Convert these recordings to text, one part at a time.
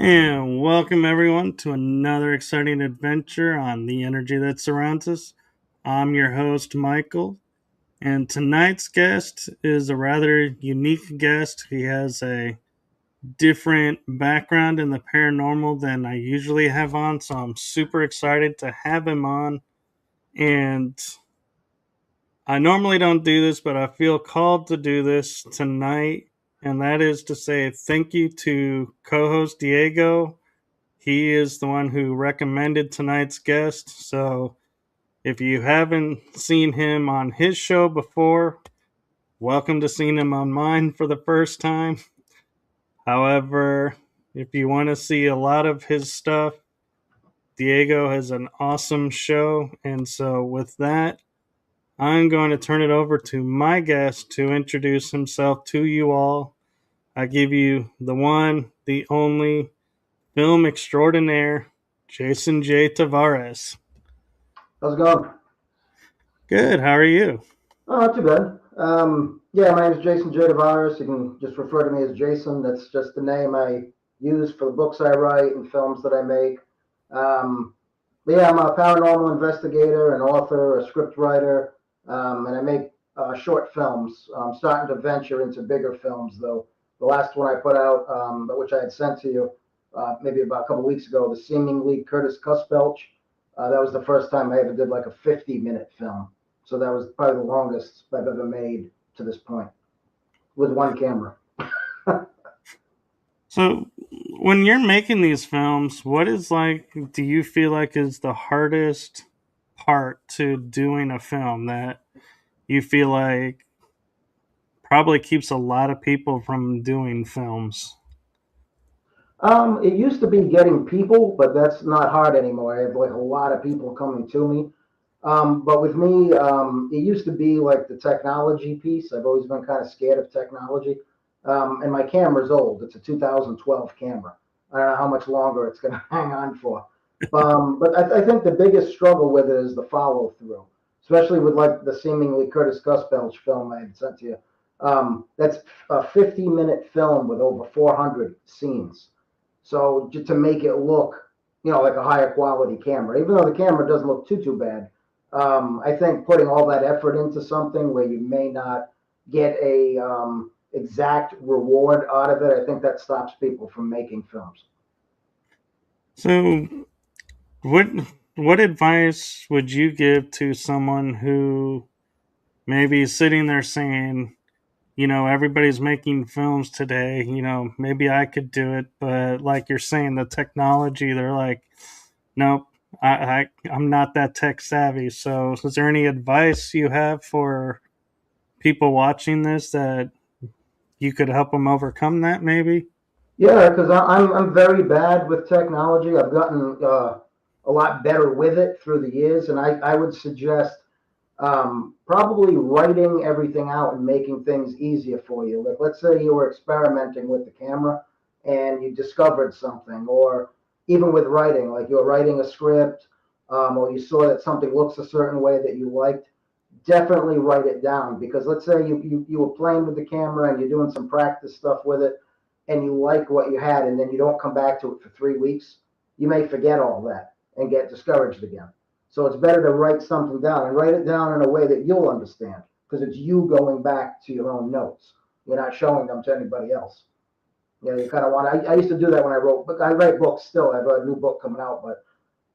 And welcome everyone to another exciting adventure on the energy that surrounds us. I'm your host, Michael, and tonight's guest is a rather unique guest. He has a different background in the paranormal than I usually have on, so I'm super excited to have him on. And I normally don't do this, but I feel called to do this tonight, and that is to say thank you to co host Diego. He is the one who recommended tonight's guest. So if you haven't seen him on his show before, welcome to seeing him on mine for the first time. However, if you want to see a lot of his stuff, Diego has an awesome show. And so with that, I'm going to turn it over to my guest to introduce himself to you all. I give you the one, the only film extraordinaire, Jason J. Tavares. How's it going? Good. How are you? Oh, not too bad. Yeah, my name is Jason J. Tavares. You can just refer to me as Jason. That's just the name I use for the books I write and films that I make. But yeah, I'm a paranormal investigator, an author, a script writer, and I make short films. I'm starting to venture into bigger films, though. The last one I put out, which I had sent to you maybe about a couple weeks ago, the seemingly Curtis Cusbelch. That was the first time I ever did like a 50-minute film. So that was probably the longest I've ever made to this point with one camera. So, when you're making these films, what is like, do you feel like is the hardest part to doing a film that you feel like probably keeps a lot of people from doing films? It used to be getting people, but that's not hard anymore. I have like a lot of people coming to me. But with me, it used to be like the technology piece. I've always been kind of scared of technology. And my camera's old. It's a 2012 camera. I don't know how much longer it's going to hang on for. But I think the biggest struggle with it is the follow through, especially with like the seemingly Curtis Cusbelch film I had sent to you. That's a 50-minute film with over 400 scenes. So just to make it look, like a higher quality camera, even though the camera doesn't look too bad, I think putting all that effort into something where you may not get a exact reward out of it, I think that stops people from making films. So, what what advice would you give to someone who maybe is sitting there saying, everybody's making films today, maybe I could do it, but like you're saying, the technology, they're like, nope, I'm not that tech savvy. So is there any advice you have for people watching this that you could help them overcome that maybe? Yeah, because I'm very bad with technology. I've gotten a lot better with it through the years, and I would suggest probably writing everything out and making things easier for you. Like, let's say you were experimenting with the camera and you discovered something, or even with writing, like you're writing a script, or you saw that something looks a certain way that you liked. Definitely write it down because let's say you were playing with the camera and you're doing some practice stuff with it and you like what you had and then you don't come back to it for 3 weeks, you may forget all that and get discouraged again. So it's better to write something down and write it down in a way that you'll understand because it's you going back to your own notes. You're not showing them to anybody else. You kind of want. I used to do that when I wrote, but I write books still. I have a new book coming out, but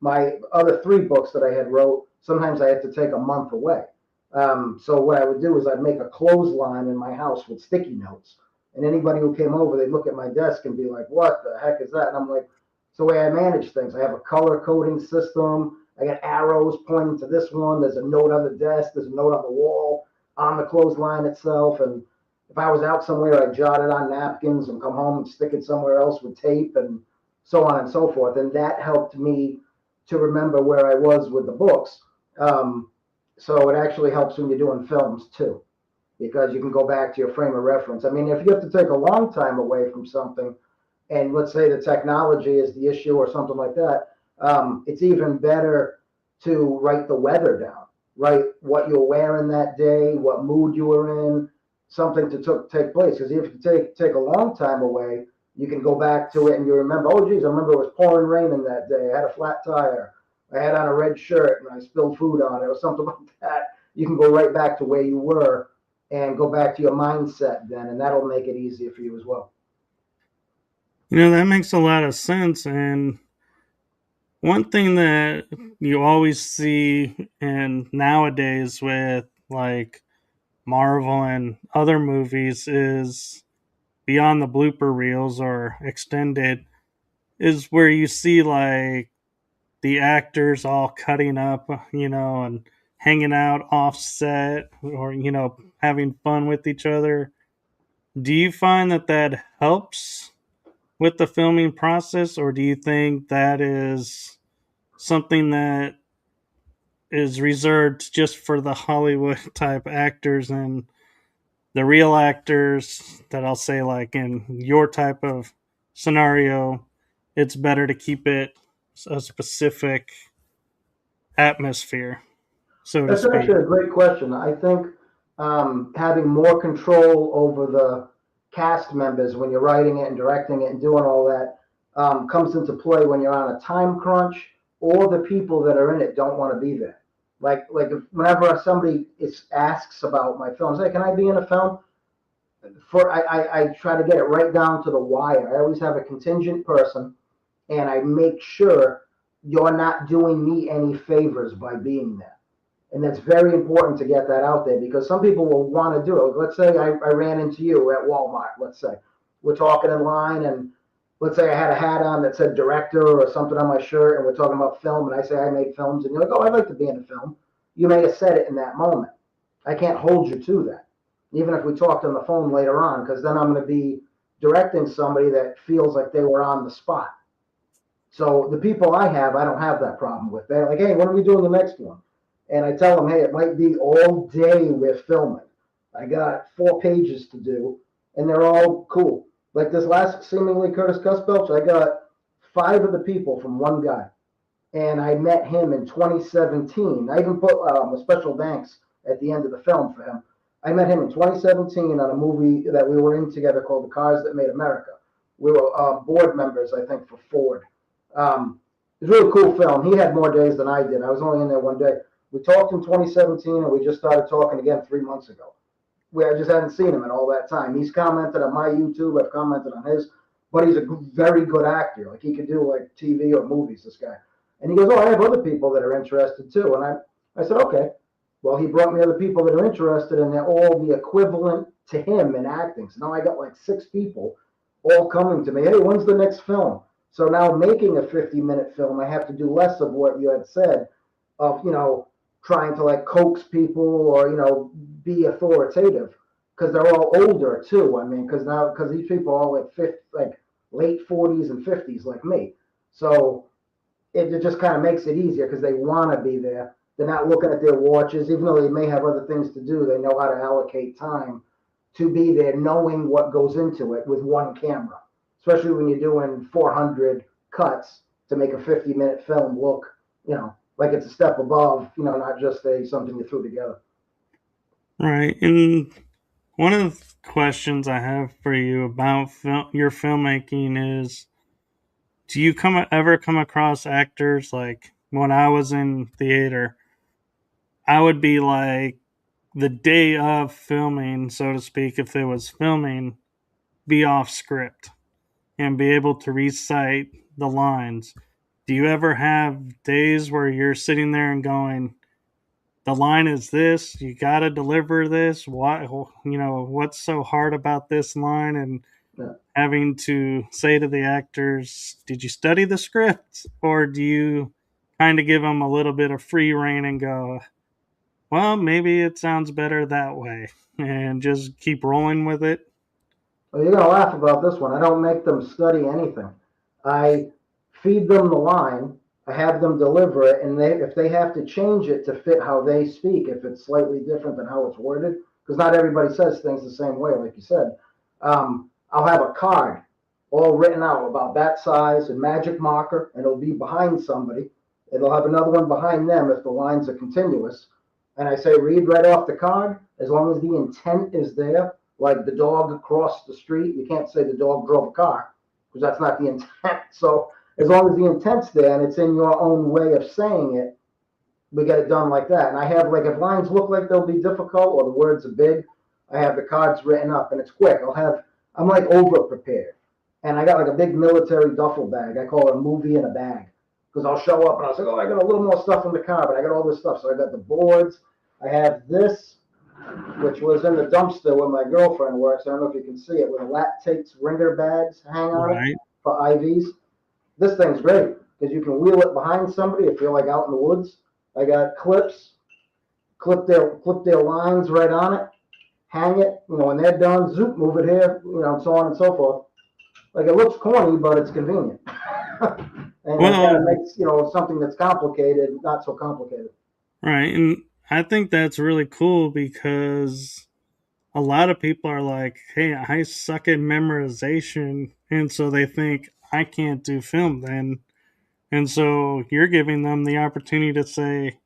my other three books that I had wrote, sometimes I had to take a month away. So what I would do is I'd make a clothesline in my house with sticky notes, and anybody who came over, they'd look at my desk and be like, "What the heck is that?" And I'm like, "It's the way I manage things. I have a color coding system. I got arrows pointing to this one. There's a note on the desk. There's a note on the wall, on the clothesline itself. And if I was out somewhere, I'd jot it on napkins and come home and stick it somewhere else with tape and so on and so forth. And that helped me to remember where I was with the books. So it actually helps when you're doing films too, because you can go back to your frame of reference. I mean, if you have to take a long time away from something, and let's say the technology is the issue or something like that, it's even better to write the weather down, write what you were wearing that day, what mood you were in, something to take place. Because if you take a long time away, You can go back to it and you remember, oh, geez, I remember it was pouring rain in that day. I had a flat tire. I had on a red shirt and I spilled food on it or something like that. You can go right back to where you were and go back to your mindset then, and that'll make it easier for you as well. That makes a lot of sense. And one thing that you always see, and nowadays with like Marvel and other movies, is beyond the blooper reels or extended, is where you see like the actors all cutting up, and hanging out offset, or having fun with each other. Do you find that that helps with the filming process, or do you think that is something that is reserved just for the Hollywood type actors, and the real actors that I'll say, like in your type of scenario, it's better to keep it a specific atmosphere, so to That's speak? actually a great question. I think having more control over the cast members when you're writing it and directing it and doing all that comes into play when you're on a time crunch or the people that are in it don't want to be there. Like if, whenever somebody asks about my films, hey, can I be in a film? I try to get it right down to the wire. I always have a contingent person, and I make sure you're not doing me any favors by being there. And that's very important to get that out there because some people will want to do it. Let's say I ran into you at Walmart. Let's say we're talking in line, and let's say I had a hat on that said director or something on my shirt, and we're talking about film, and I say I make films, and you're like, oh, I'd like to be in a film. You may have said it in that moment. I can't hold you to that, even if we talked on the phone later on, because then I'm going to be directing somebody that feels like they were on the spot. So the people I have, I don't have that problem with. They're like, hey, when are we doing the next one? And I tell them, hey, it might be all day we're filming. I got 4 pages to do, and they're all cool. Like this last seemingly Curtis Cusbelch, I got 5 of the people from one guy, and I met him in 2017. I even put a special thanks at the end of the film for him. I met him in 2017 on a movie that we were in together called The Cars That Made America. We were board members, I think, for Ford. It was a really cool film. He had more days than I did. I was only in there one day. We talked in 2017, and we just started talking again 3 months ago. I just hadn't seen him in all that time. He's commented on my YouTube. I've commented on his, but he's a very good actor. Like he could do like TV or movies. This guy, and he goes, "Oh, I have other people that are interested too." And I said, "Okay." Well, he brought me other people that are interested, and they're all the equivalent to him in acting. So now I got like 6 people all coming to me. Hey, when's the next film? So now making a 50-minute film, I have to do less of what you had said, of trying to like coax people or be authoritative because they're all older too. I mean, because these people are all like late 40s and 50s like me. So it just kind of makes it easier because they want to be there. They're not looking at their watches, even though they may have other things to do. They know how to allocate time to be there, knowing what goes into it with one camera, especially when you're doing 400 cuts to make a 50-minute film look, like it's a step above, not just something you threw together. Right. And one of the questions I have for you about your filmmaking is, do you ever come across actors, like when I was in theater, I would be like, the day of filming, so to speak, if it was filming, be off script and be able to recite the lines. Do you ever have days where you're sitting there and going, the line is this, you got to deliver this? Why, what's so hard about this line? And Yeah. having to say to the actors, did you study the script? Or do you kind of give them a little bit of free reign and go, well, maybe it sounds better that way, and just keep rolling with it? Well, you're gonna laugh about this one. I don't make them study anything. I feed them the line. I have them deliver it, and if they have to change it to fit how they speak, if it's slightly different than how it's worded, because not everybody says things the same way, like you said, I'll have a card all written out about that size and magic marker, and it'll be behind somebody. It'll have another one behind them if the lines are continuous. And I say, read right off the card, as long as the intent is there, like the dog crossed the street. You can't say the dog drove a car. because that's not the intent. So as long as the intent's there and it's in your own way of saying it, we get it done like that. And I have, like, if lines look like they'll be difficult or the words are big, I have the cards written up and it's quick. I'm like over prepared. And I got like a big military duffel bag. I call it a movie in a bag. Because I'll show up and I'll say, oh, I got a little more stuff in the car, but I got all this stuff. So I got the boards. I have this, which was in the dumpster where my girlfriend works. I don't know if you can see it, where the latex ringer bags hang on it Right. for IVs. This thing's great because you can wheel it behind somebody if you're like out in the woods. I got clips, clip their lines right on it, hang it. When they're done, zoop, move it here, so on and so forth. Like, it looks corny, but it's convenient, and it kind of Well, makes something that's complicated not so complicated. right. And I think that's really cool because a lot of people are like, hey, I suck at memorization. And so they think I can't do film then. And so you're giving them the opportunity to say,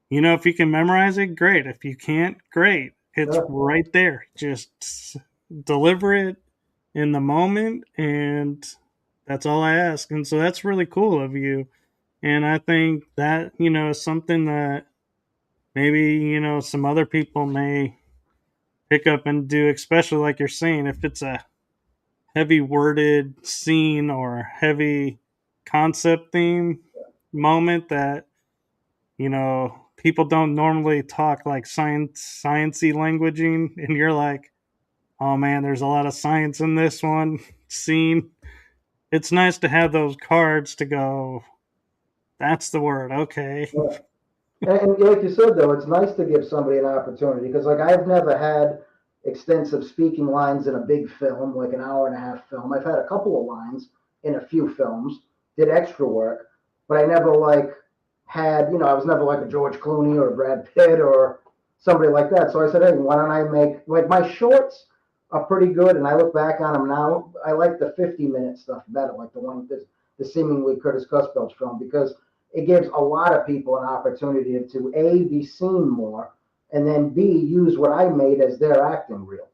if you can memorize it, great. If you can't, great. It's Yeah, right there. Just deliver it in the moment. And that's all I ask. And so that's really cool of you. And I think that, is something that maybe, some other people may pick up and do, especially like you're saying, if it's a heavy worded scene or heavy concept theme moment that, people don't normally talk like sciencey languaging, and you're like, oh man, there's a lot of science in this one scene. It's nice to have those cards to go, that's the word, okay. yeah. And like you said, though, it's nice to give somebody an opportunity because, like, I've never had extensive speaking lines in a big film, like an hour and a half film. I've had a couple of lines in a few films, did extra work, but I never like I was never like a George Clooney or a Brad Pitt or somebody like that. So I said, hey, why don't I make, like, my shorts are pretty good, and I look back on them now. I like the 50-minute stuff better, like the one with the seemingly Curtis Cusbelch film, because it gives a lot of people an opportunity to A, be seen more, and then B, use what I made as their acting reel.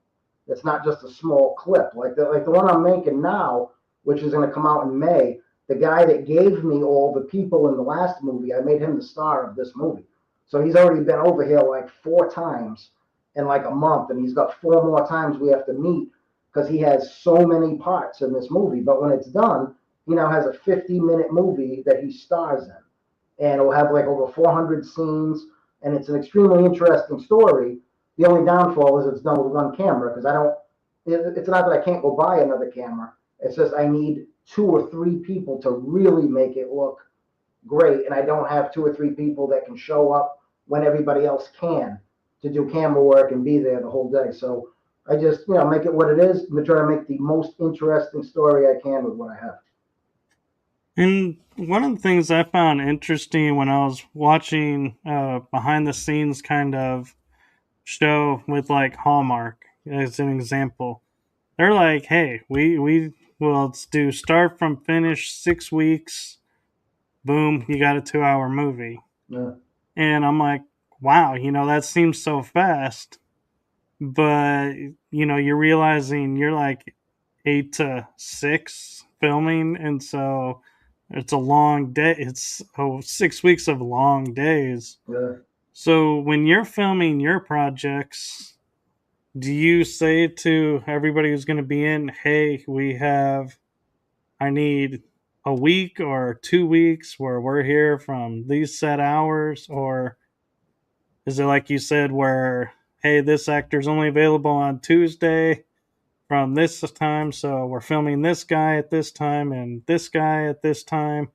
It's not just a small clip like the one I'm making now, which is going to come out in May. The guy that gave me all the people in the last movie, I made him the star of this movie. So he's already been over here like 4 times in like a month, and he's got 4 more times we have to meet because he has so many parts in this movie. But when it's done, he now has a 50-minute movie that he stars in, and it'll have like over 400 scenes, and it's an extremely interesting story. The only downfall is it's done with one camera because I don't. It's not that I can't go buy another camera. It's just I need 2 or 3 people to really make it look great, and I don't have 2 or 3 people that can show up when everybody else can to do camera work and be there the whole day. So I just make it what it is. I'm try to make the most interesting story I can with what I have. And one of the things I found interesting when I was watching behind the scenes kind of show with like Hallmark as an example, they're like, hey, we will do start from finish 6 weeks, boom, you got a 2 hour movie. Yeah. And I'm like, wow, that seems so fast. But, you're realizing you're like 8 to 6 filming. And so it's a long day. It's 6 weeks of long days. Yeah. So when you're filming your projects, do you say to everybody who's going to be in, hey, I need a week or 2 weeks where we're here from these set hours? Or is it like you said, where, hey, this actor's only available on Tuesday from this time, so we're filming this guy at this time and this guy at this time?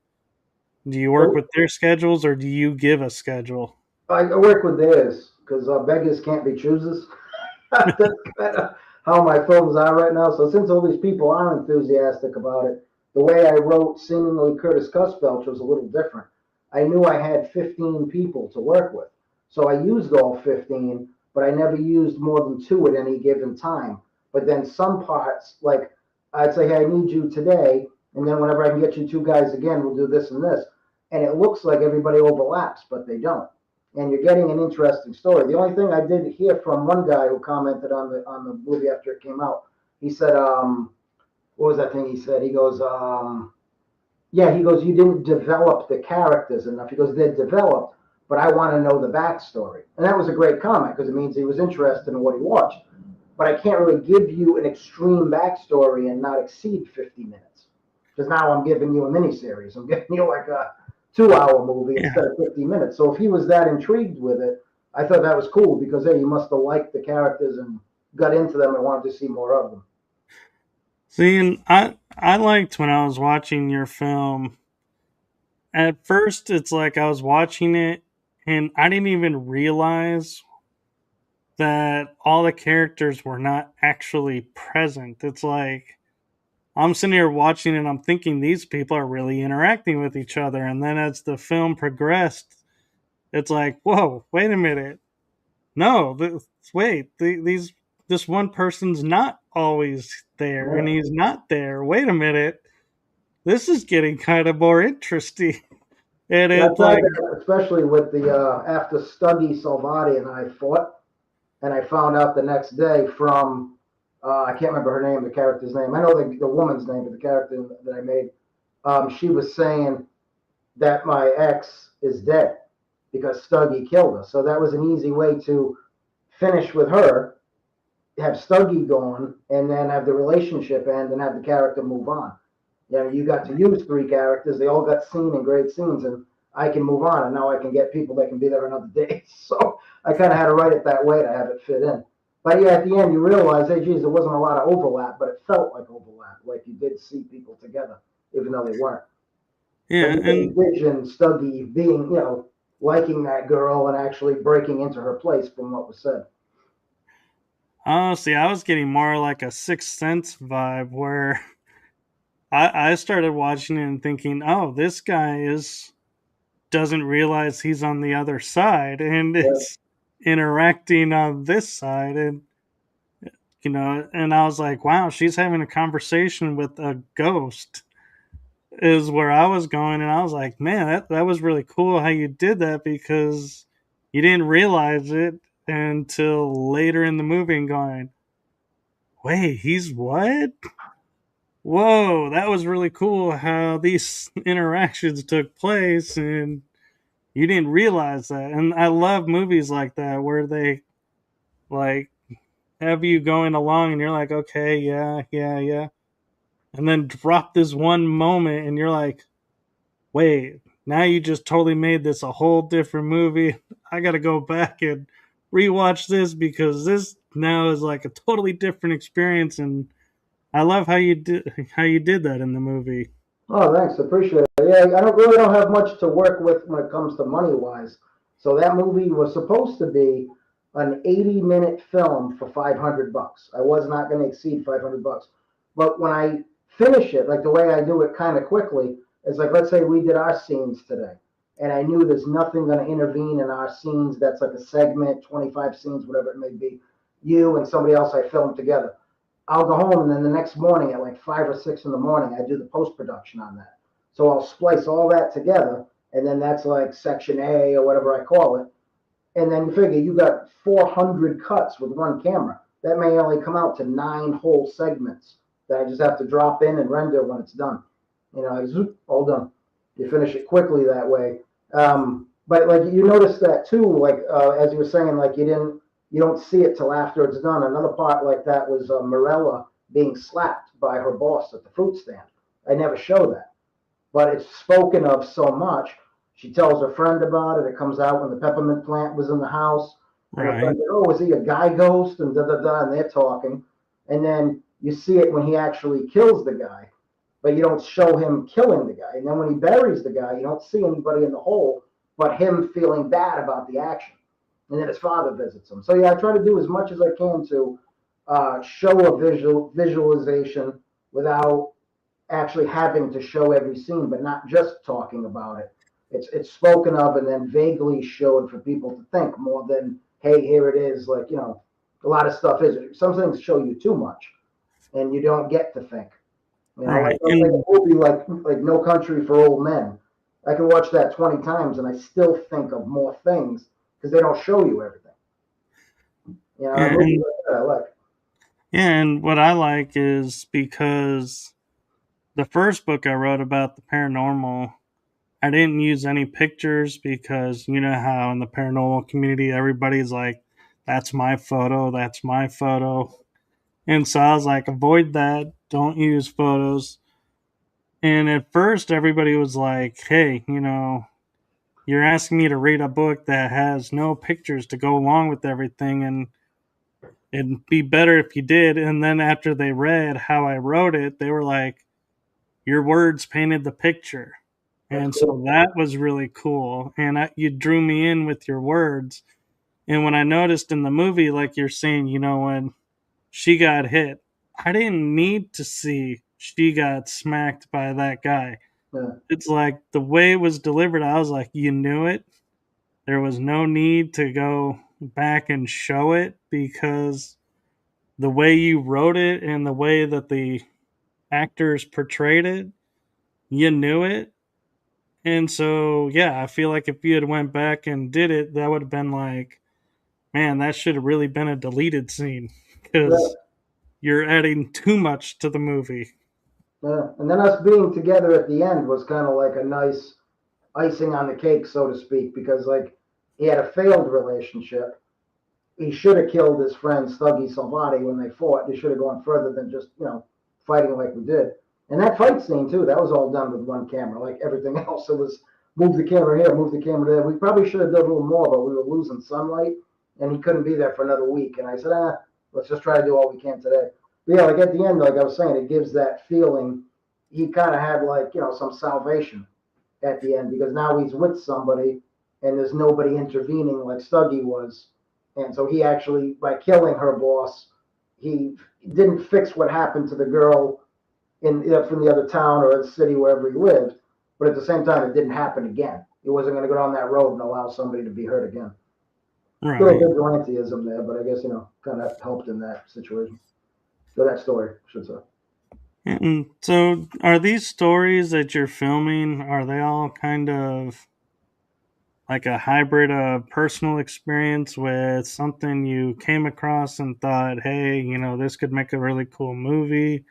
Do you work Well, with their schedules or do you give a schedule? I work with theirs because beggars can't be choosers. That's kind of how my films are right now. So since all these people are enthusiastic about it, the way I wrote seemingly Curtis Cusbelch was a little different. I knew I had 15 people to work with. So I used all 15, but I never used more than 2 at any given time. But then some parts, like I'd say, hey, I need you today. And then whenever I can get you 2 guys again, we'll do this and this. And it looks like everybody overlaps, but they don't, and you're getting an interesting story. The only thing I did hear from one guy who commented on the movie after it came out, he said what was that thing he said? He goes, yeah, he goes, you didn't develop the characters enough. He goes, they're developed, but I want to know the backstory. And that was a great comment because it means he was interested in what he watched. But I can't really give you an extreme backstory and not exceed 50 minutes. Because now I'm giving you a miniseries. I'm giving you like a 2 hour movie Yeah. instead of 50 minutes. So if he was that intrigued with it, I thought that was cool because, hey, he must have liked the characters and got into them and wanted to see more of them. See, and I liked when I was watching your film. At first, it's like I was watching it, and I didn't even realize that all the characters were not actually present. It's like I'm sitting here watching and I'm thinking these people are really interacting with each other. And then as the film progressed, it's like, whoa, wait a minute. No, these this one person's not always there and Yeah. he's not there. Wait a minute. This is getting kind of more interesting. And Yeah, I it's tried like, that, especially with the after Stuggy Salvati and I fought, and I found out the next day from I can't remember her name, the character's name. I know the woman's name, but the character that I made, she was saying that my ex is dead because Stuggy killed her. So that was an easy way to finish with her, have Stuggy gone, and then have the relationship end and have the character move on. You know, you got to use three characters. They all got seen in great scenes, and I can move on, and now I can get people that can be there another day. So I kind of had to write it that way to have it fit in. But yeah, at the end, you realize, hey, geez, there wasn't a lot of overlap, but it felt like overlap, like you did see people together, even though they weren't. But yeah, you can and envision Stuggy being, liking that girl and actually breaking into her place from what was said. honestly, I was getting more like a Sixth Sense vibe where I started watching it and thinking, oh, this guy is doesn't realize he's on the other side and Yeah. it's interacting on this side. And and I was like, wow, she's having a conversation with a ghost is where I was going. And I was like, man, that was really cool how you did that because you didn't realize it until later in the movie and going, wait, he's what? Whoa, that was really cool how these interactions took place and you didn't realize that. And I love movies like that where they like have you going along and you're like, okay, yeah, yeah, yeah. And then drop this one moment and you're like, wait, now you just totally made this a whole different movie. I got to go back and rewatch this because this now is like a totally different experience. And I love how you did that in the movie. Oh, thanks. Appreciate it. Yeah, I don't have much to work with when it comes to money wise. So that movie was supposed to be an 80-minute film for $500. I was not going to exceed $500. But when I finish it, like the way I do it kind of quickly, is like, let's say we did our scenes today, and I knew there's nothing going to intervene in our scenes. That's like a segment, 25 scenes, whatever it may be. You and somebody else I filmed together. I'll go home and then the next morning at like 5 or 6 in the morning, I do the post production on that. So I'll splice all that together, and then that's like section A or whatever I call it. And then you figure you got 400 cuts with one camera. That may only come out to 9 whole segments that I just have to drop in and render when it's done. All done. You finish it quickly that way. But like you notice that too, like as you were saying, like you don't see it till after it's done. Another part like that was Morella being slapped by her boss at the fruit stand. I never show that, but it's spoken of so much. She tells her friend about it. It comes out when the peppermint plant was in the house, and her friend Right. said, "Oh, is he a guy ghost?" And da da da, and they're talking, and then you see it when he actually kills the guy, but you don't show him killing the guy. And then when he buries the guy, you don't see anybody in the hole, but him feeling bad about the action. And then his father visits him. So yeah, I try to do as much as I can to show a visualization without actually having to show every scene, but not just talking about it. It's spoken of and then vaguely showed for people to think more than, hey, here it is. Like a lot of stuff is. Some things show you too much, and you don't get to think. Like Right. something a movie like No Country for Old Men. I can watch that 20 times and I still think of more things because they don't show you everything. Yeah, Movies and like that I like. Yeah, and what I like is because the first book I wrote about the paranormal, I didn't use any pictures because you know how in the paranormal community everybody's like, that's my photo, that's my photo. And so I was like, avoid that, don't use photos. And at first, everybody was like, hey, you're asking me to read a book that has no pictures to go along with everything, and it'd be better if you did. And then after they read how I wrote it, they were like, your words painted the picture. That's And so cool. that was really cool. And you drew me in with your words. And when I noticed in the movie, like you're saying, when she got hit, I didn't need to see she got smacked by that guy. Yeah, It's like the way it was delivered, I was like, you knew it. There was no need to go back and show it because the way you wrote it and the way that the actors portrayed it, you knew it. And so, yeah, I feel like if you had went back and did it, that would have been like, man, that should have really been a deleted scene yeah, because you're adding too much to the movie. yeah. And then us being together at the end was kind of like a nice icing on the cake, so to speak, because like he had a failed relationship. He should have killed his friend Stuggy Salvati when they fought. They should have gone further than just fighting like we did. And that fight scene too, that was all done with one camera. Like everything else, it was move the camera here, move the camera there. We probably should have done a little more, but we were losing sunlight, and he couldn't be there for another week. And I said, let's just try to do all we can today. But yeah, like at the end, like I was saying, it gives that feeling. He kind of had like some salvation at the end because now he's with somebody and there's nobody intervening like Stuggy was. And so he actually, by killing her boss, he didn't fix what happened to the girl from the other town or the city wherever he lived. But at the same time, it didn't happen again. He wasn't going to go down that road and allow somebody to be hurt again. Little Right. vigilanteism there, but I guess kind of helped in that situation or that story, I should say. And so, are these stories that you're filming, are they all kind of like a hybrid of personal experience with something you came across and thought, hey, this could make a really cool movie?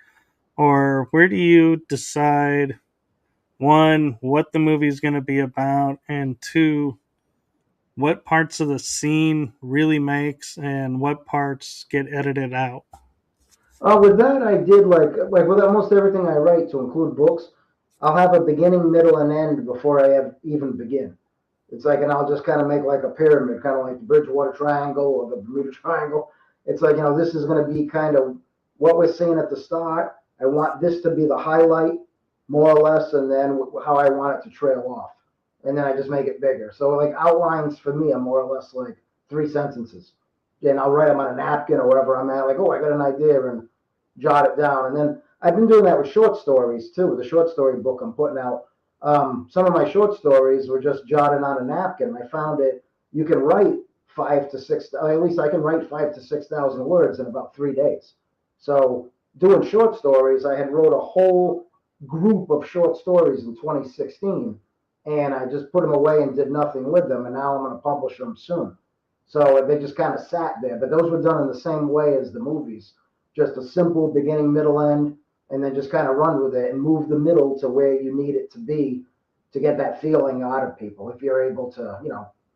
Or where do you decide, one, what the movie is going to be about, and two, what parts of the scene really makes and what parts get edited out? With that, I did like with almost everything I write, to include books. I'll have a beginning, middle, and end before I have even begin. It's like, and I'll just kind of make like a pyramid, kind of like the Bridgewater Triangle or the Bermuda Triangle. It's like, this is going to be kind of what we're seeing at the start. I want this to be the highlight, more or less, and then how I want it to trail off. And then I just make it bigger. So, like, outlines for me are more or less like 3 sentences. And I'll write them on a napkin or wherever I'm at, like, oh, I got an idea, and jot it down. And then I've been doing that with short stories too, with the short story book I'm putting out. Some of my short stories were just jotted on a napkin. I found it, you can write 5 to 6, at least I can write 5 to 6,000 words in about 3 days. So doing short stories, I had wrote a whole group of short stories in 2016, and I just put them away and did nothing with them. And now I'm going to publish them soon. So they just kind of sat there, but those were done in the same way as the movies, just a simple beginning, middle, end, and then just kind of run with it and move the middle to where you need it to be to get that feeling out of people if you're able to,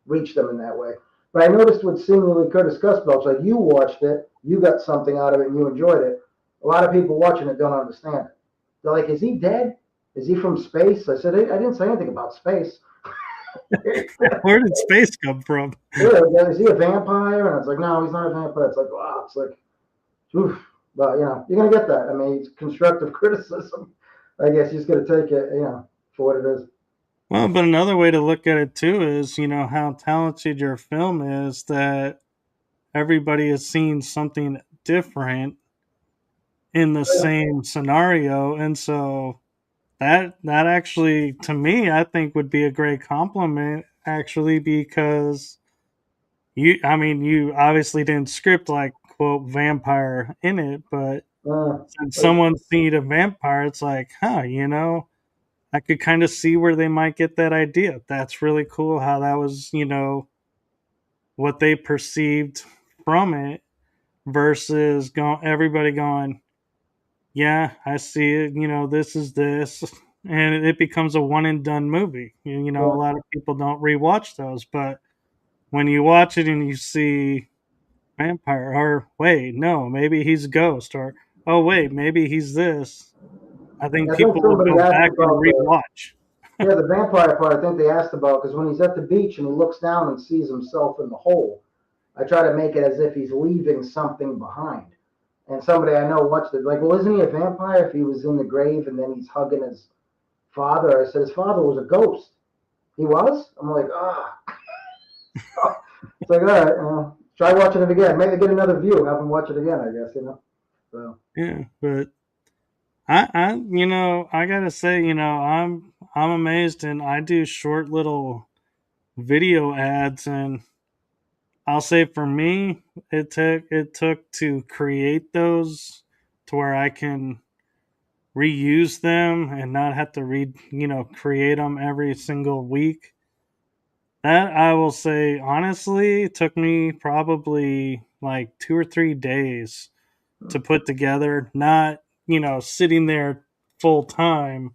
reach them in that way. But I noticed with seemingly Curtis Cusbelch, like you watched it, you got something out of it and you enjoyed it. A lot of people watching it don't understand it. They're like, is he dead? Is he from space? I said, I didn't say anything about space. Where did space come from? Yeah, is he a vampire? And it's like, no, he's not a vampire. It's like, wow, it's like, oof. But you're gonna get that. I mean, it's constructive criticism. I guess you just gotta take it, for what it is. Well, but another way to look at it too is, how talented your film is that everybody has seen something different in the same scenario. And so that actually to me I think would be a great compliment actually because you obviously didn't script like quote vampire in it, but since Like, someone's seen a vampire, it's like, I could kind of see where they might get that idea. That's really cool how that was, what they perceived from it. versus everybody going, yeah, I see it. This is this, and it becomes a one and done movie. A Yeah, lot of people don't rewatch those, but when you watch it and you see vampire, or wait, no, maybe he's a ghost, or oh wait, maybe he's this. I think I think people will somebody go asked back and about rewatch. the vampire part. I think they asked about because when he's at the beach and he looks down and sees himself in the hole, I try to make it as if he's leaving something behind. And somebody I know watched it like, well, isn't he a vampire if he was in the grave and then he's hugging his father? I said his father was a ghost. He was. I'm like, ah. Oh. It's like, all right, try watching it again. Maybe get another view. Have him watch it again. I guess. So. Yeah, but I gotta say, I'm amazed, and I do short little video ads, and I'll say for me, it took to create those to where I can reuse them and not have to create them every single week. That I will say honestly took me probably like 2 or 3 days to put together, not, sitting there full time,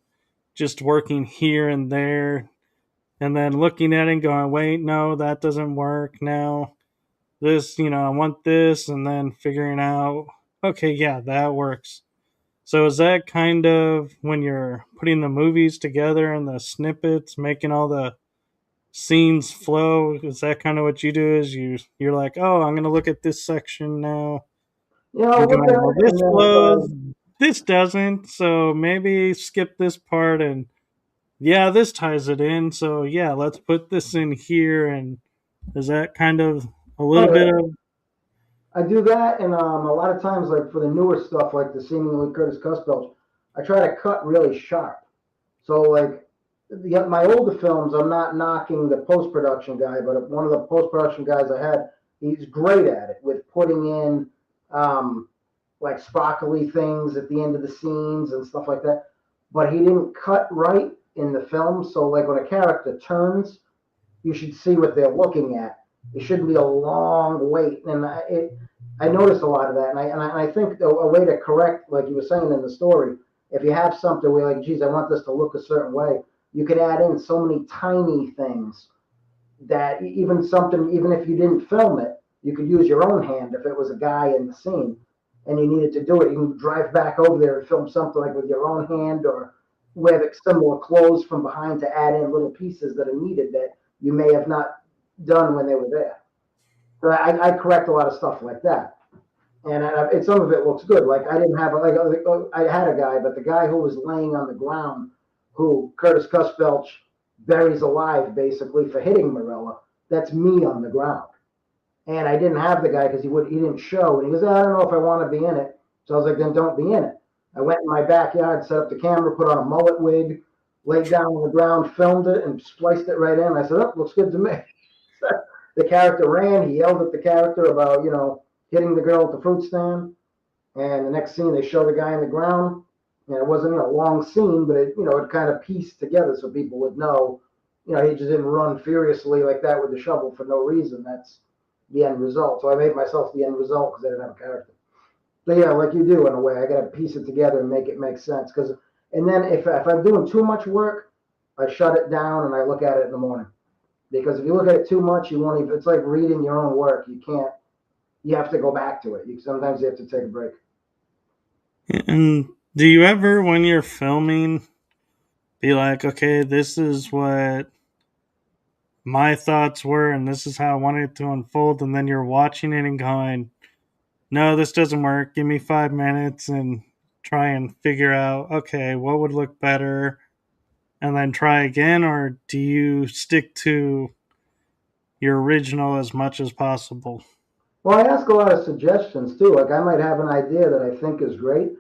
just working here and there, and then looking at it and going, wait, no, that doesn't work now. This, I want this, and then figuring out, okay, yeah, that works. So is that kind of when you're putting the movies together and the snippets, making all the scenes flow? Is that kind of what you do? Is you're like, oh, I'm gonna look at this section now Yeah, I'll and look at going, well, it, this and then if flows, this doesn't, so maybe skip this part, and yeah, this ties it in, so yeah, let's put this in here. And is that kind of a oh little bit yeah, of I do that, and a lot of times, like for the newer stuff, like the seemingly Curtis Cusbelch, I try to cut really sharp. So like my older films, I'm not knocking the post production guy, but one of the post production guys I had, he's great at it with putting in um, like sparkly things at the end of the scenes and stuff like that. But he didn't cut right in the film, so like when a character turns, you should see what they're looking at. It shouldn't be a long wait, and I noticed a lot of that, and I think a way to correct, like you were saying in the story, if you have something where like, geez, I want this to look a certain way, you could add in so many tiny things that even if you didn't film it, you could use your own hand if it was a guy in the scene and you needed to do it. You can drive back over there and film something like with your own hand or wear the similar clothes from behind to add in little pieces that are needed that you may have not done when they were there. So I correct a lot of stuff like that, and some of it looks good. Like I didn't have I had a guy, but the guy who was laying on the ground, who Curtis Cusbelch buries alive basically for hitting Marilla, that's me on the ground. And I didn't have the guy because he didn't show, and he goes, I don't know if I want to be in it. So I was like, then don't be in it. I went in my backyard, set up the camera, put on a mullet wig, laid down on the ground, filmed it, and spliced it right in. I said, oh, looks good to me. The character ran. He yelled at the character about, hitting the girl at the fruit stand. And the next scene, they show the guy on the ground. And it wasn't a long scene, but it kind of pieced together so people would know, he just didn't run furiously like that with the shovel for no reason. That's the end result. So I made myself the end result because I didn't have a character. But yeah, like you do in a way, I got to piece it together and make it make sense. And then if I'm doing too much work, I shut it down and I look at it in the morning. Because if you look at it too much, you won't even. It's like reading your own work. You can't. You have to go back to it. Sometimes you have to take a break. and do you ever when you're filming be like, okay, this is what my thoughts were and this is how I wanted it to unfold, and then you're watching it and going, no, this doesn't work, give me 5 minutes and try and figure out, okay, what would look better, and then try again? Or do you stick to your original as much as possible? Well, I ask a lot of suggestions too. Like I might have an idea that I think is great,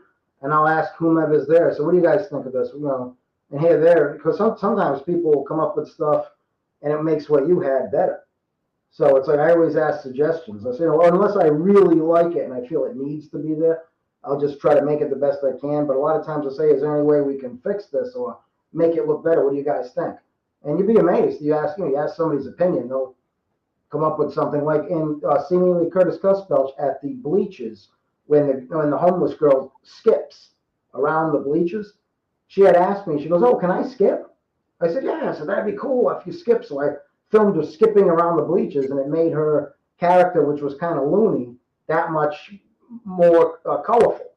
and I'll ask whomever's there. So, what do you guys think of this? And here, there, because sometimes people will come up with stuff, and it makes what you had better. So it's like I always ask suggestions. I say, unless I really like it and I feel it needs to be there, I'll just try to make it the best I can. But a lot of times I say, is there any way we can fix this or make it look better? What do you guys think? And you'd be amazed. You ask somebody's opinion, come up with something like in seemingly Curtis Cusbelch at the bleachers when the homeless girl skips around the bleachers. She had asked me, she goes, "Oh, can I skip?" I said, "Yeah." I said, "That'd be cool if you skip." So I filmed her skipping around the bleachers, and it made her character, which was kind of loony, that much more colorful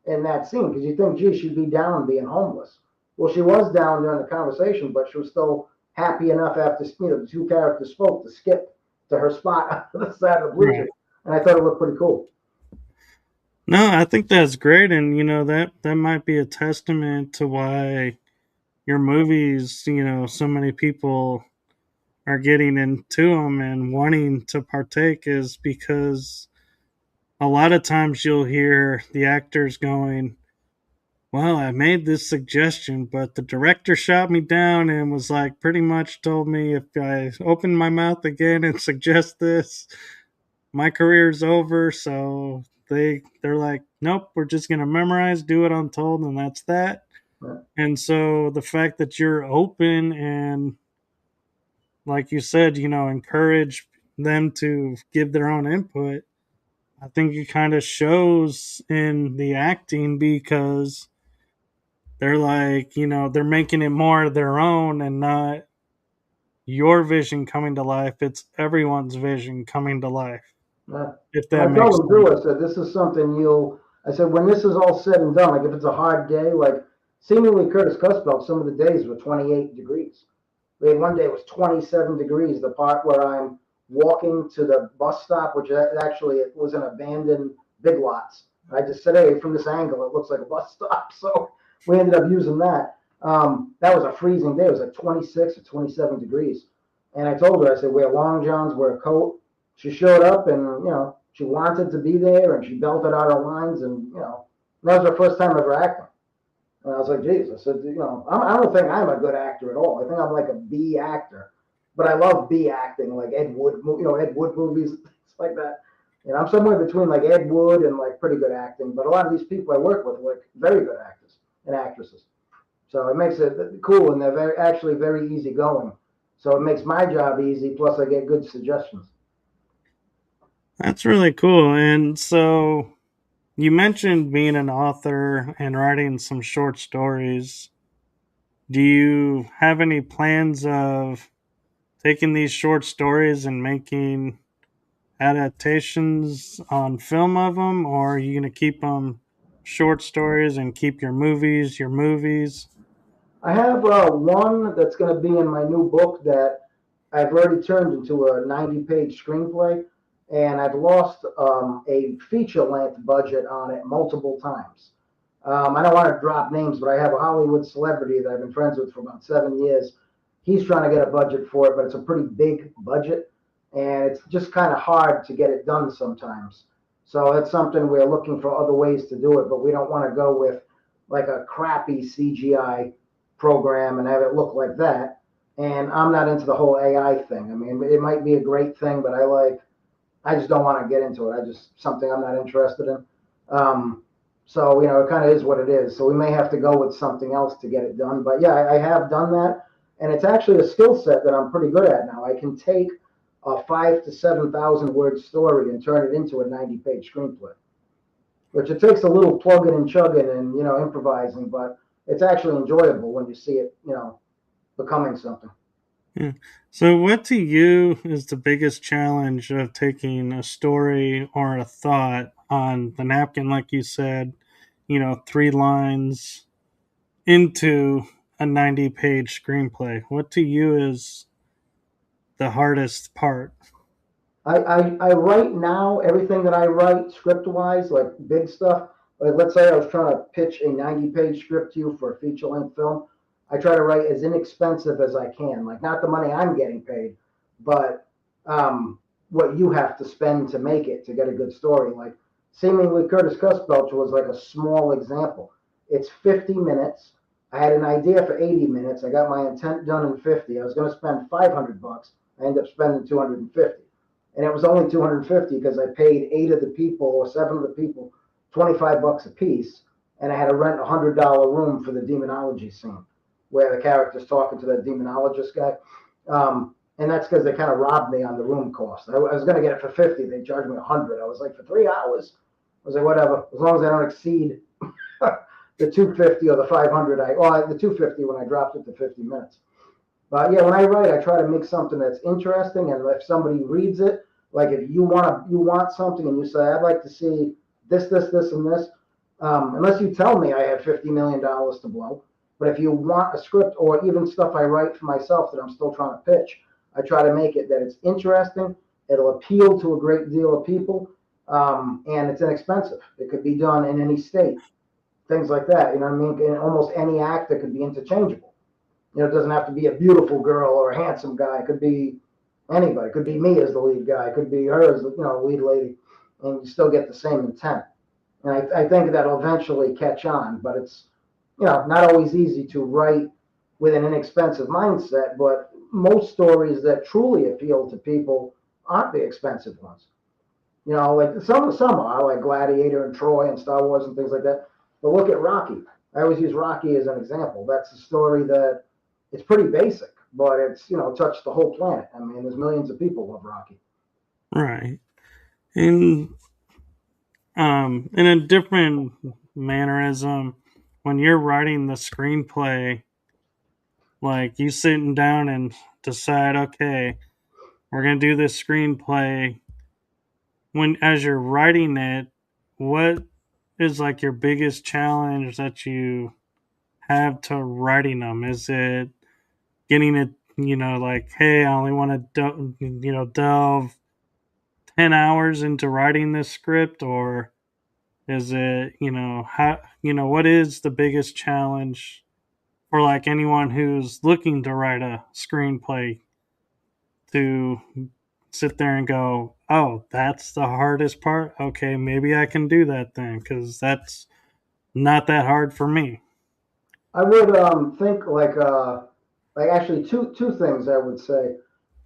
in that scene because you think, gee, she'd be down being homeless. Well, she was down during the conversation, but she was still happy enough after the two characters spoke to skip to her spot on the side of the bleachers, Right. and I thought it looked pretty cool. No, I think that's great, and that might be a testament to why your movies, so many people are getting into them and wanting to partake is because a lot of times you'll hear the actors going, "Well, I made this suggestion, but the director shot me down and was like, pretty much told me if I open my mouth again and suggest this, my career's over." So they're like, "Nope, we're just gonna memorize, do what I'm told, and that's that." Yeah, And so the fact that you're open and, like you said, encourage them to give their own input, I think it kind of shows in the acting because they're like, they're making it more their own and not your vision coming to life. It's everyone's vision coming to life, yeah. if And that I told makes them sense. too. I said, "This is something you'll." I said, "When this is all said and done, like if it's a hard day, like seemingly Curtis Cusbelt, some of the days were 28 degrees. We had one day it was 27 degrees. The part where I'm walking to the bus stop, which actually it was an abandoned Big Lots. I just said, "Hey, from this angle, it looks like a bus stop." So we ended up using that. That was a freezing day. It was like 26 or 27 degrees. And I told her, I said, "Wear long johns, wear a coat." She showed up, and she wanted to be there, and she belted out her lines, and that was her first time ever acting. And I was like, "Geez," I said, I don't think I'm a good actor at all. I think I'm like a B actor, but I love B acting, like Ed Wood, Ed Wood movies, things like that. And I'm somewhere between like Ed Wood and like pretty good acting. But a lot of these people I work with are like very good actors and actresses. So it makes it cool, and they're actually very easygoing. So it makes my job easy. Plus, I get good suggestions. That's really cool. And so you mentioned being an author and writing some short stories. Do you have any plans of taking these short stories and making adaptations on film of them, or are you going to keep them short stories and keep your movies? I have one that's going to be in my new book that I've already turned into a 90-page screenplay, and I've lost a feature-length budget on it multiple times. I don't want to drop names, but I have a Hollywood celebrity that I've been friends with for about 7 years. He's trying to get a budget for it, but it's a pretty big budget, and it's just kind of hard to get it done sometimes. So that's something we're looking for other ways to do it, but we don't want to go with like a crappy CGI program and have it look like that. And I'm not into the whole AI thing. I mean, it might be a great thing, but I just don't want to get into it. I just something I'm not interested in. So it kind of is what it is. So we may have to go with something else to get it done. But yeah, I have done that, and it's actually a skill set that I'm pretty good at now. I can take a 5 to 7,000 word story and turn it into a 90-page screenplay, which it takes a little plugging and chugging and improvising, but it's actually enjoyable when you see it, becoming something. Yeah. So, what to you is the biggest challenge of taking a story or a thought on the napkin, like you said, 3 lines into a 90-page screenplay? What to you is the hardest part? I write now everything that I write script wise, like big stuff. Like let's say I was trying to pitch a 90-page script to you for a feature length film. I try to write as inexpensive as I can, like not the money I'm getting paid, but what you have to spend to make it to get a good story. Like seemingly Curtis Cusbelch was like a small example. It's 50 minutes. I had an idea for 80 minutes. I got my intent done in 50. I was going to spend $500. I ended up spending 250, and it was only 250 because I paid 8 of the people or 7 of the people $25 a piece, and I had to rent $100 room for the demonology scene where the character's talking to that demonologist guy. and that's because they kind of robbed me on the room cost. I was going to get it for 50. They charged me 100. I was like, for 3 hours. I was like, whatever, as long as I don't exceed the 250 or the 500. The 250 when I dropped it to 50 minutes. But yeah, when I write, I try to make something that's interesting, and if somebody reads it, like if you want something, and you say, I'd like to see this, and this. Unless you tell me I have $50 million to blow, but if you want a script or even stuff I write for myself that I'm still trying to pitch, I try to make it that it's interesting. It'll appeal to a great deal of people, and it's inexpensive. It could be done in any state, things like that. You know what I mean? And almost any actor could be interchangeable. It doesn't have to be a beautiful girl or a handsome guy. It could be anybody. It could be me as the lead guy. It could be her as the lead lady, and you still get the same intent. And I think that'll eventually catch on, but it's not always easy to write with an inexpensive mindset. But most stories that truly appeal to people aren't the expensive ones. Like some are like Gladiator and Troy and Star Wars and things like that. But look at Rocky. I always use Rocky as an example. That's a story that it's pretty basic, but it's touched the whole planet. I mean, there's millions of people love Rocky. Right. And in a different mannerism, when you're writing the screenplay, like you sitting down and decide, okay, we're gonna do this screenplay. When as you're writing it, what is like your biggest challenge that you have to writing them? Is it getting it, like, hey, I only want to, delve 10 hours into writing this script, or is it, how, what is the biggest challenge for like anyone who's looking to write a screenplay to sit there and go, oh, that's the hardest part? Okay, maybe I can do that then, because that's not that hard for me. I would think like actually two things I would say.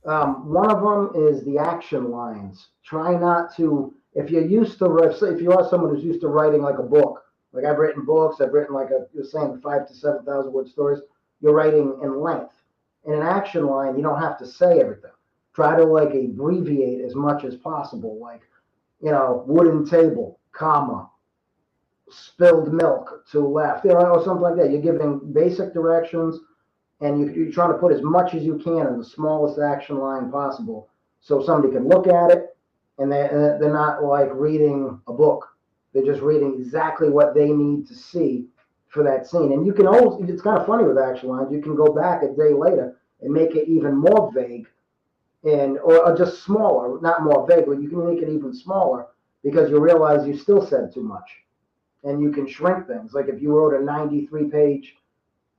One of them is the action lines. Try not to, if you're used to, if you are someone who's used to writing like a book, like I've written books, I've written like you're saying 5 to 7,000 word stories, you're writing in length. In an action line, you don't have to say everything. Try to like abbreviate as much as possible, like, wooden table, comma, spilled milk to left, or something like that. You're giving basic directions, and you're trying to put as much as you can in the smallest action line possible, so somebody can look at it, and they're not like reading a book. They're just reading exactly what they need to see for that scene. And you can always, it's kind of funny with action lines, you can go back a day later and make it even more vague, and or just smaller, not more vague, but you can make it even smaller because you realize you still said too much, and you can shrink things. Like if you wrote a 93-page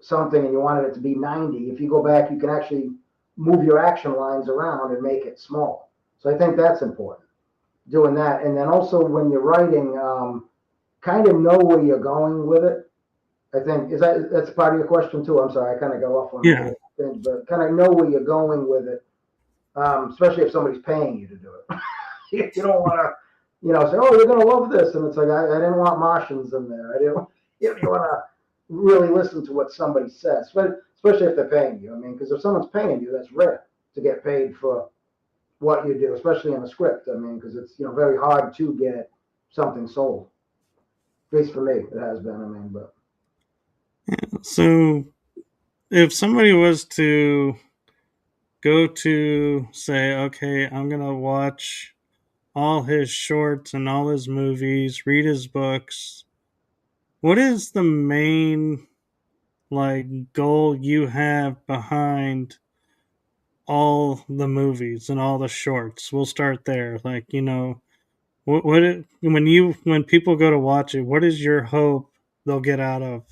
something and you wanted it to be 90, if you go back, you can actually move your action lines around and make it small. So I think that's important, doing that. And then also when you're writing, kind of know where you're going with it. I think that's part of your question too. I'm sorry, I kind of go off on a Yeah. little thing, but kind of know where you're going with it, especially if somebody's paying you to do it. You don't want to, say, oh, you're going to love this. And it's like, I didn't want Martians in there. I didn't, you want to really listen to what somebody says, but especially if they're paying you. I mean, because if someone's paying you, that's rare to get paid for what you do, especially in a script. I mean, because it's, very hard to get something sold. At least for me, it has been. I mean, but So if somebody was to go to say, okay, I'm going to watch all his shorts and all his movies, read his books, what is the main like goal you have behind all the movies and all the shorts? We'll start there. Like, when people go to watch it, what is your hope they'll get out of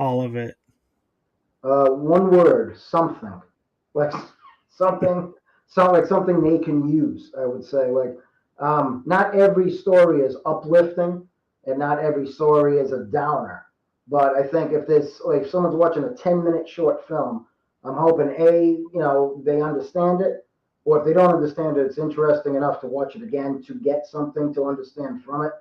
all of it? one word, something, like something, like something they can use. I would say, like, not every story is uplifting, and not every story is a downer. But I think if this, like, if someone's watching a 10-minute short film, I'm hoping they understand it, or if they don't understand it, it's interesting enough to watch it again to get something to understand from it.